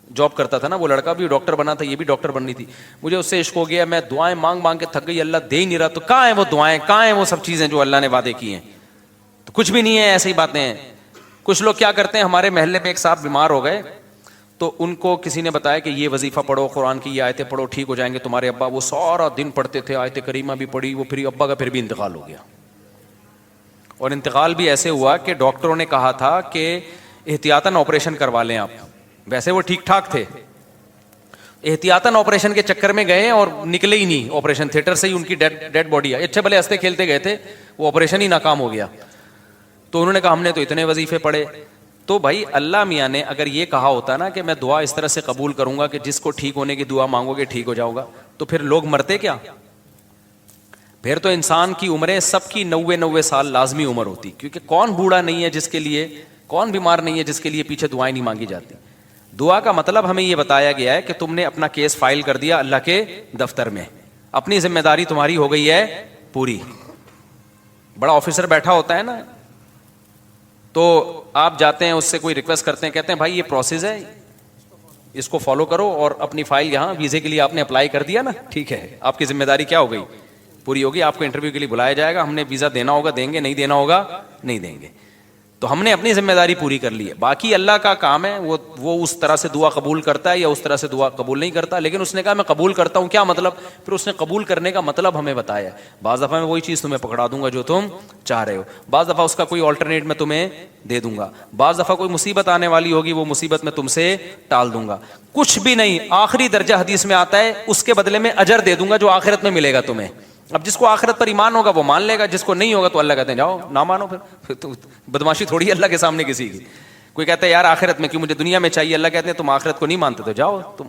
جاب کرتا تھا نا, وہ لڑکا بھی ڈاکٹر بنا تھا, یہ بھی ڈاکٹر بننی تھی. مجھے اس سے عشق ہو گیا, میں دعائیں مانگ مانگ کے تھک گئی, اللہ دے ہی نہیں رہا. تو کہاں ہیں وہ دعائیں, کہاں ہیں وہ سب چیزیں جو اللہ نے وعدے کی ہیں, تو کچھ بھی نہیں ہے, ایسی باتیں ہیں. کچھ لوگ کیا کرتے ہیں, ہمارے محلے میں ایک صاحب بیمار ہو گئے تو ان کو کسی نے بتایا کہ یہ وظیفہ پڑھو, قرآن کی یہ آیتیں پڑھو, ٹھیک ہو جائیں گے تمہارے ابا. وہ سارا دن پڑھتے تھے, آیت کریمہ بھی پڑھی, وہ پھر ابا کا پھر بھی انتقال ہو گیا. اور انتقال بھی ایسے ہوا کہ ڈاکٹروں نے کہا تھا کہ احتیاطاً آپریشن کروا لیں آپ, ویسے وہ ٹھیک ٹھاک تھے, احتیاطاً آپریشن کے چکر میں گئے اور نکلے ہی نہیں آپریشن تھیٹر سے ہی, ان کی ڈیڈ باڈی ہے. اچھے بھلے ہنستے کھیلتے گئے تھے, وہ آپریشن ہی ناکام ہو گیا. تو انہوں نے کہا ہم نے تو اتنے وظیفے پڑھے. تو بھائی اللہ میاں نے اگر یہ کہا ہوتا نا کہ میں دعا اس طرح سے قبول کروں گا کہ جس کو ٹھیک ہونے کی دعا مانگو گے ٹھیک ہو جاؤ گا, تو پھر لوگ مرتے کیا؟ پھر تو انسان کی عمریں سب کی 90 سال لازمی عمر ہوتی, کیونکہ کون بوڑھا نہیں ہے جس کے لیے, کون بیمار نہیں ہے جس کے لیے پیچھے دعائیں نہیں مانگی جاتی. دعا کا مطلب ہمیں یہ بتایا گیا ہے کہ تم نے اپنا کیس فائل کر دیا اللہ کے دفتر میں, اپنی ذمہ داری تمہاری ہو گئی ہے پوری. بڑا آفیسر بیٹھا ہوتا ہے نا, تو آپ جاتے ہیں اس سے کوئی ریکویسٹ کرتے ہیں, کہتے ہیں بھائی یہ پروسیس ہے, اس کو فالو کرو اور اپنی فائل یہاں ویزے کے لیے آپ نے اپلائی کر دیا نا, ٹھیک ہے, آپ کی ذمہ داری کیا ہو گئی, پوری ہوگی. آپ کو انٹرویو کے لیے بلایا جائے گا, ہم نے ویزا دینا ہوگا دیں گے, نہیں دینا ہوگا نہیں دیں گے. تو ہم نے اپنی ذمہ داری پوری کر لی ہے. باقی اللہ کا کام ہے, وہ اس طرح سے دعا قبول کرتا ہے یا اس طرح سے دعا قبول نہیں کرتا. لیکن اس نے کہا میں قبول کرتا ہوں, کیا مطلب؟ پھر اس نے قبول کرنے کا مطلب ہمیں بتایا. بعض دفعہ میں وہی چیز تمہیں پکڑا دوں گا جو تم چاہ رہے ہو, بعض دفعہ اس کا کوئی آلٹرنیٹ میں تمہیں دے دوں گا, بعض دفعہ کوئی مصیبت آنے والی ہوگی وہ مصیبت میں تم سے ٹال دوں گا. کچھ بھی نہیں, آخری درجہ حدیث میں آتا ہے اس کے بدلے میں اجر دے دوں گا جو آخرت میں ملے گا تمہیں. اب جس کو آخرت پر ایمان ہوگا وہ مان لے گا, جس کو نہیں ہوگا تو اللہ کہتے ہیں جاؤ نہ مانو. پھر تو بدماشی تھوڑی اللہ کے سامنے کسی کی. کوئی کہتا ہے یار آخرت میں کیوں, مجھے دنیا میں چاہیے. اللہ کہتے ہیں تم آخرت کو نہیں مانتے تو جاؤ تم.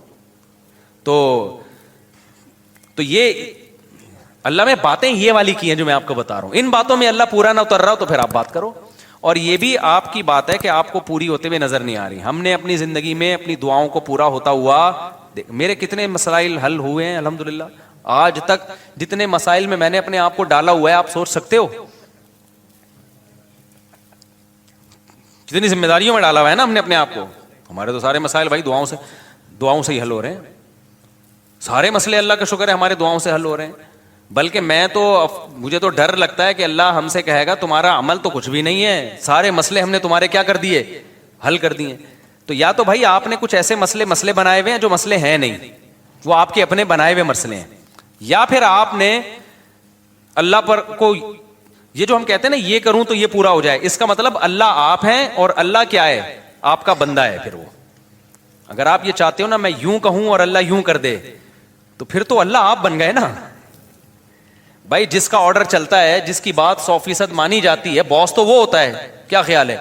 تو یہ اللہ میں باتیں یہ والی کی ہیں جو میں آپ کو بتا رہا ہوں. ان باتوں میں اللہ پورا نہ اتر رہا ہو تو پھر آپ بات کرو. اور یہ بھی آپ کی بات ہے کہ آپ کو پوری ہوتے ہوئے نظر نہیں آ رہی. ہم نے اپنی زندگی میں اپنی دعاؤں کو پورا ہوتا ہوا, میرے کتنے مسائل حل ہوئے ہیں الحمدللہ. آج تک جتنے مسائل میں نے اپنے آپ کو ڈالا ہوا ہے آپ سوچ سکتے ہو جتنی ذمہ داریوں میں ڈالا ہوا ہے نا ہم نے اپنے آپ کو. ہمارے تو سارے مسائل بھائی دعاؤں سے ہی حل ہو رہے ہیں. سارے مسئلے اللہ کا شکر ہے ہمارے دعاؤں سے حل ہو رہے ہیں. بلکہ مجھے تو ڈر لگتا ہے کہ اللہ ہم سے کہے گا تمہارا عمل تو کچھ بھی نہیں ہے, سارے مسئلے ہم نے تمہارے کیا کر دیے, حل کر دیے. تو یا تو بھائی آپ نے کچھ ایسے مسئلے بنائے ہوئے ہیں جو مسئلے ہیں نہیں, وہ آپ کے اپنے بنائے ہوئے مسئلے ہیں, یا پھر آپ نے اللہ پر کو یہ جو ہم کہتے ہیں نا یہ کروں تو یہ پورا ہو جائے, اس کا مطلب اللہ آپ ہیں اور اللہ کیا ہے, آپ کا بندہ ہے. پھر وہ اگر آپ یہ چاہتے ہو نا میں یوں کہوں اور اللہ یوں کر دے تو پھر تو اللہ آپ بن گئے نا بھائی. جس کا آرڈر چلتا ہے, جس کی بات 100% مانی جاتی ہے, باس تو وہ ہوتا ہے. کیا خیال ہے؟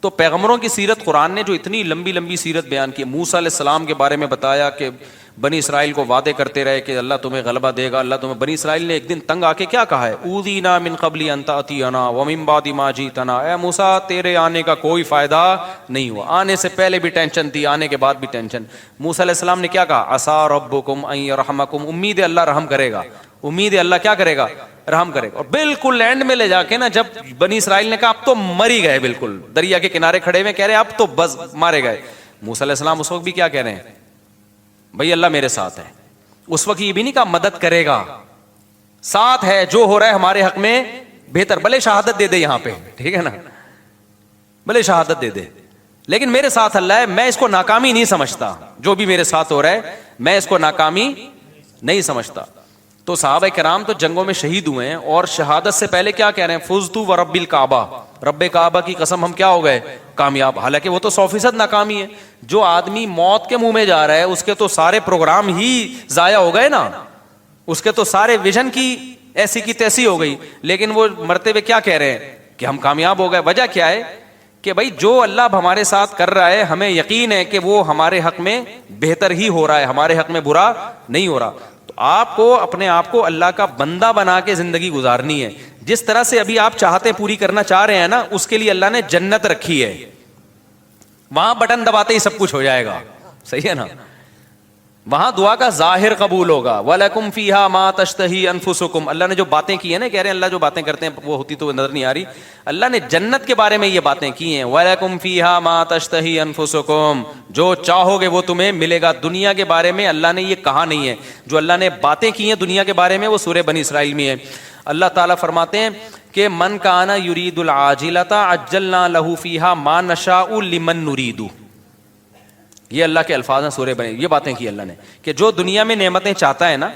تو پیغمبروں کی سیرت قرآن نے جو اتنی لمبی لمبی سیرت بیان کی, موسیٰ علیہ السلام کے بارے میں بتایا کہ بنی اسرائیل کو وعدے کرتے رہے کہ اللہ تمہیں غلبہ دے گا, اللہ تمہیں. بنی اسرائیل نے ایک دن تنگ آ کے کیا کہا ہے, اوذینا من قبل ان تأتینا ومن بعد ما جئتنا, اے موسیٰ تیرے آنے کا کوئی فائدہ نہیں ہوا. آنے سے پہلے بھی ٹینشن تھی, آنے کے بعد بھی ٹینشن. موسیٰ علیہ السلام نے کیا کہا, عسیٰ ربکم ان یرحمکم, امید ہے اللہ رحم کرے گا, امید ہے اللہ کیا کرے گا, رحم کرے گا. اور بالکل اینڈ میں لے جا کے نا جب بنی اسرائیل نے کہا اب تو مر ہی گئے, بالکل دریا کے کنارے کھڑے ہوئے کہہ رہے اب تو بس مارے گئے. موسیٰ علیہ السلام اس وقت بھی کیا کہہ رہے ہیں, بھائی اللہ میرے ساتھ ہے. اس وقت یہ بھی نہیں کہا مدد کرے گا, ساتھ ہے, جو ہو رہا ہے ہمارے حق میں بہتر, بھلے شہادت دے دے یہاں پہ, ٹھیک ہے نا, بھلے شہادت دے دے, لیکن میرے ساتھ اللہ ہے, میں اس کو ناکامی نہیں سمجھتا. جو بھی میرے ساتھ ہو رہا ہے میں اس کو ناکامی نہیں سمجھتا. تو صحابہ کرام تو جنگوں میں شہید ہوئے ہیں اور شہادت سے پہلے کیا کہہ رہے ہیں, فزتو ورب الکعبہ, رب کعبہ کی قسم ہم کیا ہو گئے, کامیاب. حالانکہ وہ تو 100% ناکامی ہے. جو آدمی موت کے منہ میں جا رہا ہے اس کے تو سارے پروگرام ہی ضائع ہو گئے نا, اس کے تو سارے ویژن کی ایسی کی تیسی ہو گئی. لیکن وہ مرتے ہوئے کیا کہہ رہے ہیں کہ ہم کامیاب ہو گئے. وجہ کیا ہے کہ بھائی جو اللہ اب ہمارے ساتھ کر رہا ہے ہمیں یقین ہے کہ وہ ہمارے حق میں بہتر ہی ہو رہا ہے, ہمارے حق میں برا نہیں ہو رہا. تو آپ کو اپنے آپ کو اللہ کا بندہ بنا کے زندگی گزارنی ہے. جس طرح سے ابھی آپ چاہتے پوری کرنا چاہ رہے ہیں نا, اس کے لیے اللہ نے جنت رکھی ہے, وہاں بٹن دباتے ہی سب کچھ ہو جائے گا, صحیح ہے نا. وہاں دعا کا ظاہر قبول ہوگا. وَلَكُمْ فِيهَا مَا تَشْتَهِي أَنفُسُكُمْ, اللہ نے جو باتیں کی ہیں نا, کہہ رہے ہیں اللہ جو باتیں کرتے ہیں وہ ہوتی تو نظر نہیں آ رہی. اللہ نے جنت کے بارے میں یہ باتیں کی ہیں, وَلَكُمْ فِيهَا مَا تَشْتَهِي أَنفُسُكُمْ, جو چاہو گے وہ تمہیں ملے گا. دنیا کے بارے میں اللہ نے یہ کہا نہیں ہے, جو اللہ نے باتیں کی ہیں دنیا کے بارے میں وہ سورہ بنی اسرائیل میں ہے. اللہ تعالیٰ فرماتے ہیں کہ من کان یرید العاجلۃ عجلنا لہ فیہا ما نشاء لمن نرید. یہ اللہ کے الفاظ ہیں سورہ بنی. یہ باتیں کی اللہ نے کہ جو دنیا میں نعمتیں چاہتا ہے نا,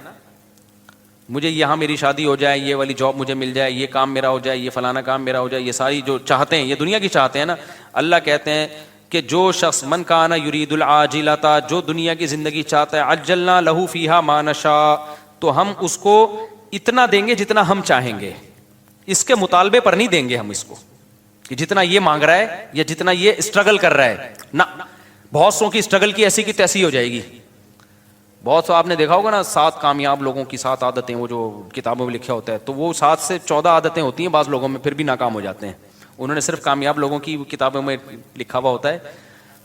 مجھے یہاں میری شادی ہو جائے, یہ والی جاب مجھے مل جائے, یہ کام میرا ہو جائے, یہ فلانا کام میرا ہو جائے, یہ ساری جو چاہتے ہیں یہ دنیا کی چاہتے ہیں نا, اللہ کہتے ہیں کہ جو شخص من کان یرید العاجلۃ, جو دنیا کی زندگی چاہتا ہے, عجلنا لہ فیہا ما نشاء, تو ہم اس کو اتنا دیں گے جتنا ہم چاہیں گے. اس کے مطالبے پر نہیں دیں گے ہم اس کو کہ جتنا یہ مانگ رہا ہے یا جتنا یہ اسٹرگل کر رہا ہے نہ. بہت سو کی اسٹرگل کی ایسی تیسی ہو جائے گی. بہت سو آپ نے دیکھا ہوگا نا 7 کامیاب لوگوں کی 7 عادتیں, وہ جو کتابوں میں لکھا ہوتا ہے, تو وہ 7 سے 14 عادتیں ہوتی ہیں بعض لوگوں میں, پھر بھی ناکام ہو جاتے ہیں. انہوں نے صرف کامیاب لوگوں کی کتابوں میں لکھا ہوا ہوتا ہے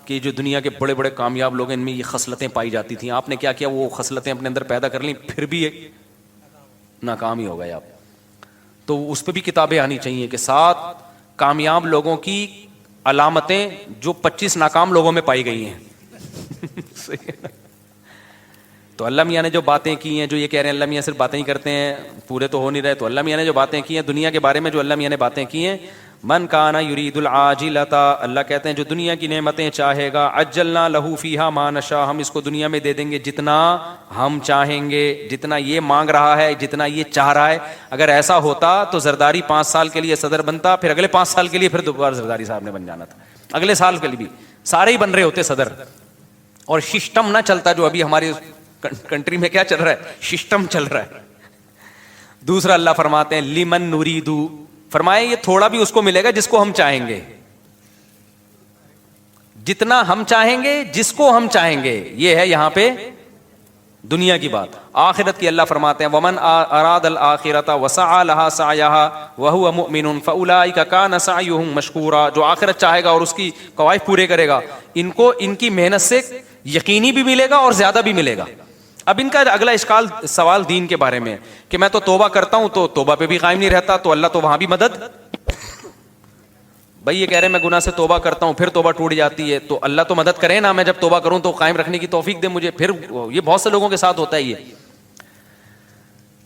کہ جو دنیا کے بڑے بڑے کامیاب لوگ ہیں ان میں یہ خصلتیں پائی جاتی تھیں. آپ نے کیا کیا, وہ خصلتیں اپنے اندر پیدا کر لیں, پھر بھی ناکام ہی ہو گئے آپ. تو اس پہ بھی کتابیں آنی چاہیے کہ 7 کامیاب لوگوں کی علامتیں جو 25 ناکام لوگوں میں پائی گئی ہیں. صحیح ہے نا؟ تو اللہ میاں نے جو باتیں کی ہیں, جو یہ کہہ رہے ہیں اللہ میاں صرف باتیں ہی کرتے ہیں, پورے تو ہو نہیں رہے, تو اللہ میاں نے جو باتیں کی ہیں دنیا کے بارے میں, جو اللہ میاں نے باتیں کی ہیں, من کانا یرید العاجلۃ, اللہ کہتے ہیں جو دنیا کی نعمتیں چاہے گا, عجلنا لہو فیہا ما نشاء, ہم اس کو دنیا میں دے دیں گے جتنا ہم چاہیں گے, جتنا یہ مانگ رہا ہے, جتنا یہ چاہ رہا ہے. اگر ایسا ہوتا تو زرداری 5 سال کے لیے صدر بنتا, پھر اگلے 5 سال کے لیے پھر دوبارہ زرداری صاحب نے بن جانا تھا, اگلے سال کے لیے بھی سارے ہی بن رہے ہوتے صدر, اور سسٹم نہ چلتا جو ابھی ہماری کنٹری میں کیا چل رہا ہے, سسٹم چل رہا ہے. دوسرا اللہ فرماتے ہیں لمن نریدو, فرمائے یہ تھوڑا بھی اس کو ملے گا جس کو ہم چاہیں گے, جتنا ہم چاہیں گے, جس کو ہم چاہیں گے. یہ ہے یہاں پہ دنیا کی بات. آخرت کی اللہ فرماتے ہیں ومن اراد الآخرۃ وسعى لها سعيها وهو مؤمن فاولئک کان سعیهم مشکورا, جو آخرت چاہے گا اور اس کی قواعد پورے کرے گا, ان کو ان کی محنت سے یقینی بھی ملے گا اور زیادہ بھی ملے گا. اب ان کا اگلا اشکال سوال دین کے بارے میں کہ میں تو توبہ کرتا ہوں تو توبہ پہ بھی قائم نہیں رہتا, تو اللہ تو وہاں بھی مدد. بھائی یہ کہہ رہے ہیں میں گناہ سے توبہ کرتا ہوں پھر توبہ ٹوٹ جاتی ہے, تو اللہ تو مدد کرے نا, میں جب توبہ کروں تو قائم رکھنے کی توفیق دے مجھے. پھر یہ بہت سے لوگوں کے ساتھ ہوتا ہے یہ.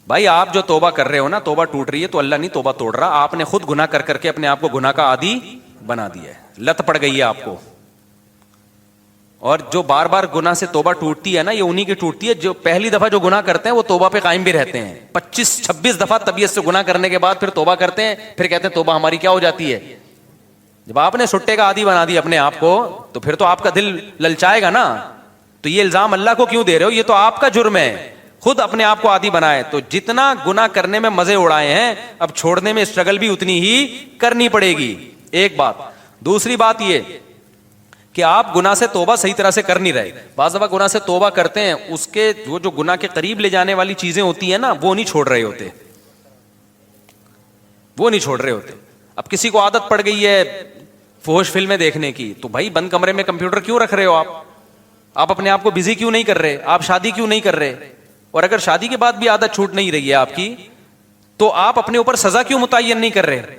بھائی آپ جو توبہ کر رہے ہو نا, توبہ ٹوٹ رہی ہے تو اللہ نہیں توبہ توڑ رہا, آپ نے خود گناہ کر کر کے اپنے آپ کو گناہ کا عادی بنا دیا ہے, لت پڑ گئی ہے آپ کو. اور جو بار بار گناہ سے توبہ ٹوٹتی ہے نا, یہ انہی کی ٹوٹتی ہے جو پہلی دفعہ جو گناہ کرتے ہیں وہ توبہ پہ قائم بھی رہتے ہیں. 25-26 دفعہ طبیعت سے گناہ کرنے کے بعد پھر توبہ کرتے ہیں, پھر کہتے ہیں توبہ ہماری کیا ہو جاتی ہے. جب آپ نے سٹے کا عادی بنا دیا اپنے آپ کو, تو پھر تو آپ کا دل للچائے گا نا. تو یہ الزام اللہ کو کیوں دے رہے ہو, یہ تو آپ کا جرم ہے, خود اپنے آپ کو عادی بنائے. تو جتنا گناہ کرنے میں مزے اڑائے ہیں, اب چھوڑنے میں اسٹرگل بھی اتنی ہی کرنی پڑے گی. ایک بات. دوسری بات یہ کہ آپ گناہ سے توبہ صحیح طرح سے کر نہیں رہے. بعض دفعہ گناہ سے توبہ کرتے ہیں, اس کے وہ جو گناہ کے قریب لے جانے والی چیزیں ہوتی ہیں نا, وہ نہیں چھوڑ رہے ہوتے, وہ نہیں چھوڑ رہے ہوتے. اب کسی کو عادت پڑ گئی ہے فحش فلمیں دیکھنے کی, تو بھائی بند کمرے میں کمپیوٹر کیوں رکھ رہے ہو آپ اپنے آپ کو بزی کیوں نہیں کر رہے, آپ شادی کیوں نہیں کر رہے, اور اگر شادی کے بعد بھی عادت چھوٹ نہیں رہی ہے آپ کی, تو آپ اپنے اوپر سزا کیوں متعین نہیں کر رہے.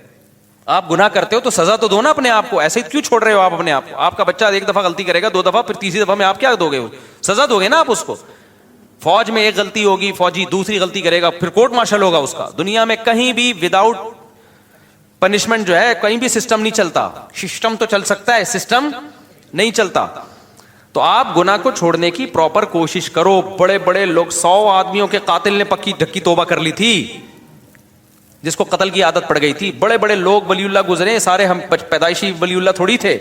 آپ گناہ کرتے ہو تو سزا تو دو نا اپنے آپ کو, ایسے کیوں چھوڑ رہے ہو آپ اپنے آپ کو. آپ کا بچہ ایک دفعہ غلطی کرے گا, 2 دفعہ, پھر تیسری دفعہ میں آپ کیا دو گے, سزا دو گے نا آپ اس کو. فوج میں ایک غلطی ہوگی, فوجی دوسری غلطی کرے گا, پھر کورٹ مارشل ہوگا اس کا. دنیا میں کہیں بھی وداؤٹ پنشمنٹ جو ہے کہیں بھی سسٹم نہیں چلتا. سسٹم تو چل سکتا ہے, سسٹم نہیں چلتا. تو آپ گناہ کو چھوڑنے کی پراپر کوشش کرو. بڑے بڑے لوگ, 100 آدمیوں کے قاتل نے پکی ڈھکی توبہ کر لی تھی, جس کو قتل کی عادت پڑ گئی تھی. بڑے بڑے لوگ ولی اللہ گزرے, سارے ہم پیدائشی ولی اللہ تھوڑی تھے.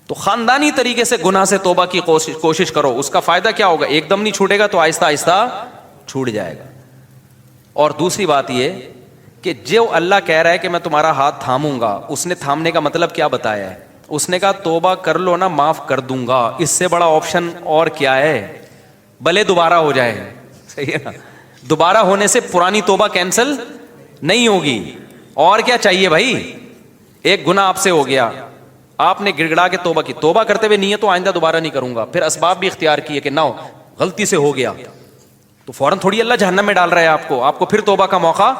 تو خاندانی طریقے سے گناہ سے توبہ کی کوشش کرو. اس کا فائدہ کیا ہوگا, ایک دم نہیں چھوٹے گا تو آہستہ آہستہ چھوٹ جائے گا. اور دوسری بات یہ کہ جو اللہ کہہ رہا ہے کہ میں تمہارا ہاتھ تھاموں گا, اس نے تھامنے کا مطلب کیا بتایا ہے. اس نے کہا توبہ کر لو نا, معاف کر دوں گا. اس سے بڑا آپشن اور کیا ہے, بھلے دوبارہ ہو جائے. صحیح ہے نا, دوبارہ ہونے سے پرانی توبہ کینسل نہیں ہوگی. اور کیا چاہیے بھائی, ایک گناہ آپ سے ہو گیا, آپ نے گڑ گڑا کے توبہ کی, توبہ کرتے ہوئے نیت تو آئندہ دوبارہ نہیں کروں گا, پھر اسباب بھی اختیار کیے کہ نہ ہو, غلطی سے ہو گیا, تو فوراً تھوڑی اللہ جہنم میں ڈال رہا ہے آپ کو پھر توبہ کا موقع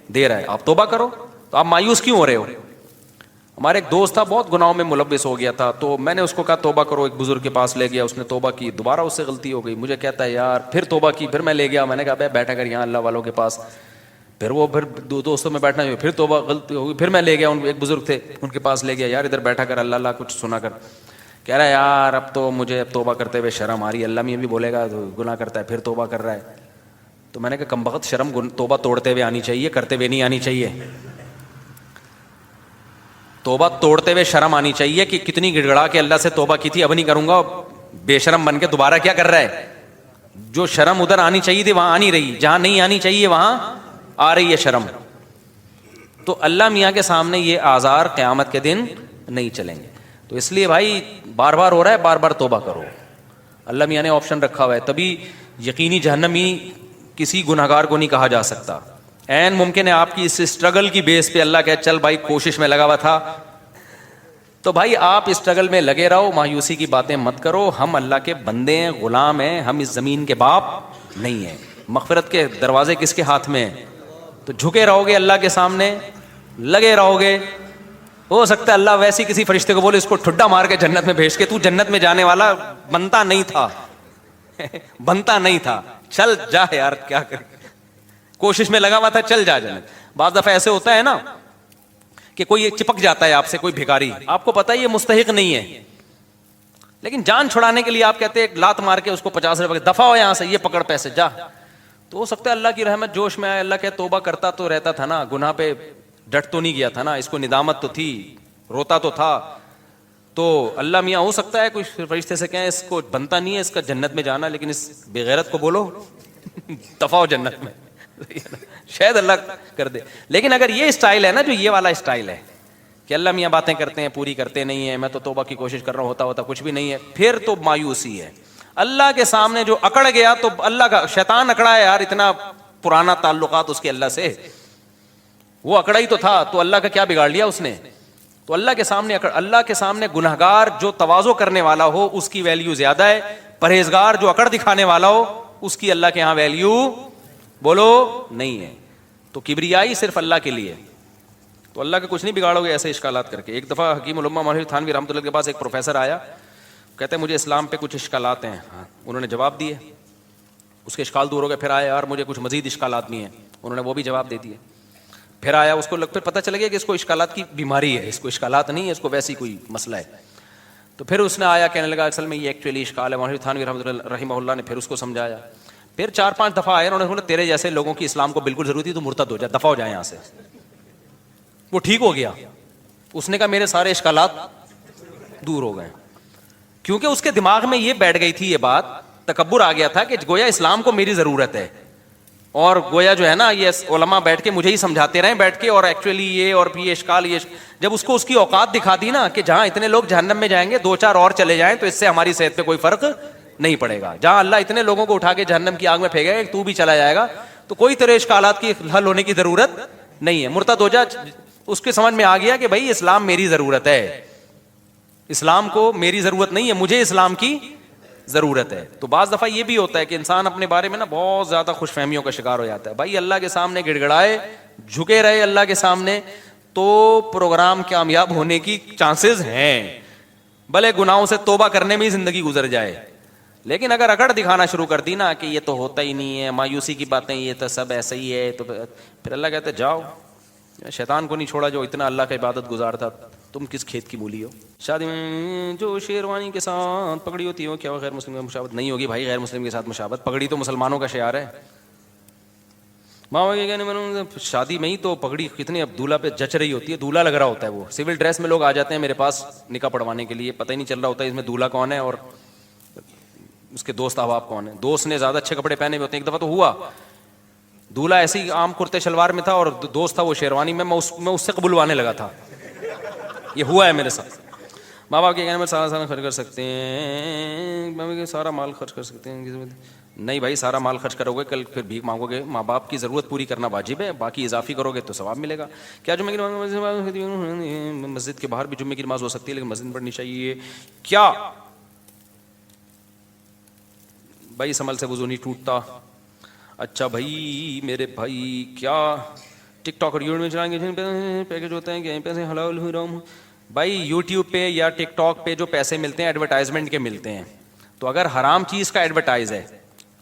دے رہا ہے. آپ توبہ کرو. تو آپ مایوس کیوں ہو رہے ہو. ہمارے ایک دوست تھا, بہت گناہوں میں ملوث ہو گیا تھا, تو میں نے اس کو کہا توبہ کرو. ایک بزرگ کے پاس لے گیا, اس نے توبہ کی, دوبارہ اس سے غلطی ہو گئی. مجھے کہتا ہے یار پھر توبہ کی, پھر میں لے گیا, میں نے کہا بیٹھا کر یہاں اللہ والوں کے پاس, پھر وہ پھر دوستوں میں بیٹھنا, پھر توبہ غلطی ہوگی, پھر میں لے گیا, ایک بزرگ تھے ان کے پاس لے گیا, یار ادھر بیٹھا کر اللہ اللہ کچھ سنا کر. کہہ رہا ہے یار اب تو مجھے توبہ کرتے ہوئے شرم آ رہی ہے, اللہ میں بھی بولے گا گناہ کرتا ہے پھر توبہ کر رہا ہے. تو میں نے کہا کم بخت شرم توبہ توڑتے ہوئے آنی چاہیے, کرتے ہوئے نہیں آنی چاہیے. توبہ توڑتے ہوئے شرم آنی چاہیے کہ کتنی گڑ گڑا کے اللہ سے توبہ کی تھی, اب نہیں کروں گا. بے شرم بن کے دوبارہ کیا کر رہا ہے. جو شرم ادھر آنی چاہیے تھی وہاں آنی رہی, جہاں نہیں آنی چاہیے وہاں آ رہی ہے شرم. تو اللہ میاں کے سامنے یہ آزار قیامت کے دن نہیں چلیں گے. تو اس لیے بھائی بار بار ہو رہا ہے, بار بار توبہ کرو. اللہ میاں نے آپشن رکھا ہوا ہے, تبھی یقینی جہنمی کسی گناہگار کو نہیں کہا جا سکتا. این ممکن ہے آپ کی اس اسٹرگل کی بیس پہ اللہ کہے چل بھائی کوشش میں لگا ہوا تھا, تو بھائی آپ اسٹرگل میں لگے رہو, مایوسی کی باتیں مت کرو. ہم اللہ کے بندے ہیں, غلام ہیں, ہم اس زمین کے باپ نہیں ہیں. مغفرت کے دروازے کس کے ہاتھ میں ہیں, تو جھکے رہو گے اللہ کے سامنے, لگے رہو گے, ہو سکتا ہے اللہ ویسی کسی فرشتے کو بولے اس کو ٹھڈا مار کے جنت میں بھیج کے تو جنت میں جانے والا بنتا نہیں تھا بنتا نہیں تھا، چل جا یار کیا کر، کوشش میں لگا ہوا تھا، چل جا جنت۔ بعض دفعہ ایسے ہوتا ہے نا کہ کوئی چپک جاتا ہے آپ سے، کوئی بھکاری، آپ کو پتا ہے یہ مستحق نہیں ہے، لیکن جان چھڑانے کے لیے آپ کہتے ہیں لات مار کے اس کو 50 روپے دفع ہو یہاں سے، یہ پکڑ پیسے جا، تو ہو سکتا ہے اللہ کی رحمت جوش میں آئے، اللہ کہ توبہ کرتا تو رہتا تھا نا، گناہ پہ ڈٹ تو نہیں گیا تھا نا، اس کو ندامت تو تھی، روتا تو تھا، تو اللہ میاں ہو سکتا ہے کچھ فرشتے سے کہیں اس کو بنتا نہیں ہے اس کا جنت میں جانا، لیکن اس بے غیرت کو بولو دفع ہو جنت میں، شاید اللہ کر دے۔ لیکن اگر یہ اسٹائل ہے نا، جو یہ والا اسٹائل ہے کہ اللہ میاں باتیں کرتے ہیں پوری کرتے نہیں ہیں، میں تو توبہ کی کوشش کر رہا ہوں، ہوتا کچھ بھی نہیں ہے، پھر تو مایوسی ہے۔ اللہ کے سامنے جو اکڑ گیا تو اللہ کا شیطان اکڑا ہے یار، اتنا پرانا تعلقات اس کے اللہ سے، وہ اکڑا ہی تو تھا، تو اللہ کا کیا بگاڑ لیا اس نے؟ تو اللہ کے سامنے گنہگار جو تواضع کرنے والا ہو اس کی ویلیو زیادہ ہے، پرہیزگار جو اکڑ دکھانے والا ہو اس کی اللہ کے ہاں ویلیو بولو نہیں ہے۔ تو کبریائی صرف اللہ کے لیے، تو اللہ کا کچھ نہیں بگاڑو گے ایسے اشکالات کر کے۔ ایک دفعہ حکیم الامہ مولانا تھانوی رحمۃ اللہ کے پاس ایک پروفیسر آیا، کہتے ہیں مجھے اسلام پہ کچھ اشکالات ہیں، انہوں نے جواب دیے، اس کے اشکال دور ہو گئے، پھر آیا یار مجھے کچھ مزید اشکالات بھی ہیں، انہوں نے وہ بھی جواب دے دیے، پھر آیا اس کو پھر پتہ چل گیا کہ اس کو اشکالات کی بیماری ہے، اس کو اشکالات نہیں ہے، اس کو ویسی کوئی مسئلہ ہے، تو پھر اس نے آیا کہنے لگا اصل میں یہ ایکچولی اشکال ہے، مولانا تھانوی رحمہ اللہ نے پھر اس کو سمجھایا، پھر 4-5 دفعہ آئے، انہوں نے بولا تیرے جیسے لوگوں کی اسلام کو بالکل ضرورت تھی، تو مرتد ہو جا، دفع ہو جائے یہاں سے، وہ ٹھیک ہو گیا، اس نے کہا میرے سارے اشکالات دور ہو گئے، کیونکہ اس کے دماغ میں یہ بیٹھ گئی تھی، یہ بات تکبر آ گیا تھا کہ گویا اسلام کو میری ضرورت ہے، اور گویا جو ہے نا یہ علماء بیٹھ کے مجھے ہی سمجھاتے رہے بیٹھ کے، اور ایکچولی یہ اور بھی یہ اشکال، یہ جب اس کو اس کی اوقات دکھا دی نا کہ جہاں اتنے لوگ جہنم میں جائیں گے 2-4 اور چلے جائیں تو اس سے ہماری صحت پہ کوئی فرق نہیں پڑے گا، جہاں اللہ اتنے لوگوں کو اٹھا کے جہنم کی آگ میں پھینکے گا تو بھی چلا جائے گا، تو کوئی تیرے اشکالات کی حل ہونے کی ضرورت نہیں ہے، مرتد ہو جا۔ اس کے سمجھ میں آ گیا کہ بھائی اسلام میری ضرورت ہے، اسلام کو میری ضرورت نہیں ہے، مجھے اسلام کی ضرورت ہے۔ تو بعض دفعہ یہ بھی ہوتا ہے کہ انسان اپنے بارے میں نا بہت زیادہ خوش فہمیوں کا شکار ہو جاتا ہے، بھائی اللہ کے سامنے گڑ گڑائے، جھکے رہے اللہ کے سامنے، تو پروگرام کامیاب ہونے کی چانسز ہیں، بھلے گناہوں سے توبہ کرنے میں ہی زندگی گزر جائے، لیکن اگر اکڑ دکھانا شروع کر دی نا کہ یہ تو ہوتا ہی نہیں ہے، مایوسی کی باتیں، یہ تو سب ایسا ہی ہے، تو پھر اللہ کہتے جاؤ، شیطان کو نہیں چھوڑا جو اتنا اللہ کا عبادت گزار تھا، تم کس کھیت کی مولی ہو۔ شادی میں جو شیروانی کے ساتھ پگڑی ہوتی ہے کیا غیر مسلم کی مشابہت نہیں ہوگی؟ بھائی غیر مسلم کے ساتھ مشابہت، پگڑی تو مسلمانوں کا شعار ہے، ماں کے کہنے میں شادی میں ہی تو پگڑی کتنی اب دولہا پہ جچ رہی ہوتی ہے، دولہا لگ رہا ہوتا ہے، وہ سول ڈریس میں لوگ آ جاتے ہیں میرے پاس نکاح پڑھوانے کے لیے، پتہ ہی نہیں چل رہا ہوتا ہے اس میں دولہا کون ہے اور اس کے دوست احباب کون ہیں، دوست نے زیادہ اچھے کپڑے پہنے ہوئے ہوتے ہیں۔ ایک دفعہ تو ہوا دولہا ایسے ہی عام کرتے شلوار میں تھا اور دوست تھا وہ شیروانی میں اس سے قبولوانے لگا تھا، یہ ہوا ہے میرے ساتھ۔ ماں باپ کے کہنے میں سارا خرچ کر سکتے ہیں، سارا مال خرچ کر سکتے ہیں، نہیں بھائی سارا مال خرچ کرو گے کل پھر بھیک مانگو گے، ماں باپ کی ضرورت پوری کرنا واجب ہے، باقی اضافی کرو گے تو ثواب ملے گا۔ کیا جمعے کی نماز مسجد کے باہر بھی جمعے کی نماز ہو سکتی ہے لیکن مسجد میں پڑھنی چاہیے کیا؟ بھائی اس عمل سے وضو نہیں ٹوٹتا۔ اچھا بھائی میرے بھائی کیا ٹک ٹاک اور یوٹیوب میں چلائیں گے پیکج ہوتے ہیں کہ پیسے حلال حرام؟ بھائی یوٹیوب پہ یا ٹک ٹاک پہ جو پیسے ملتے ہیں ایڈورٹائزمنٹ کے ملتے ہیں، تو اگر حرام چیز کا ایڈورٹائز ہے،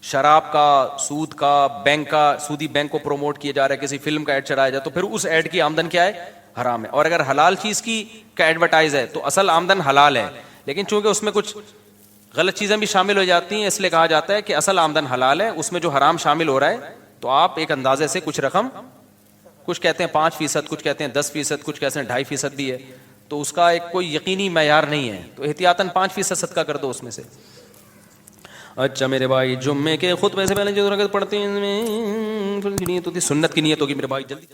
شراب کا، سود کا، بینک کا، سودی بینک کو پروموٹ کیا جا رہا ہے، کسی فلم کا ایڈ چلایا جائے تو پھر اس ایڈ کی آمدن کیا ہے؟ حرام ہے۔ اور اگر حلال چیز کی کا ایڈورٹائز ہے تو اصل آمدن حلال ہے، لیکن چونکہ اس میں کچھ غلط چیزیں بھی شامل ہو جاتی ہیں اس لیے کہا جاتا ہے کہ اصل آمدن حلال ہے، اس میں جو حرام شامل ہو رہا ہے تو آپ ایک اندازے سے کچھ رقم، کچھ کہتے ہیں 5%، کچھ کہتے ہیں 10%، کچھ کہتے ہیں 2.5% بھی ہے، تو اس کا ایک کوئی یقینی معیار نہیں ہے، تو احتیاطاً 5% صدقہ کر دو اس میں سے۔ اچھا میرے بھائی جمعے کے خطبے سے پہلے جو رکعت پڑھتے ہیں تو سنت کی نیت ہوگی میرے بھائی، جلدی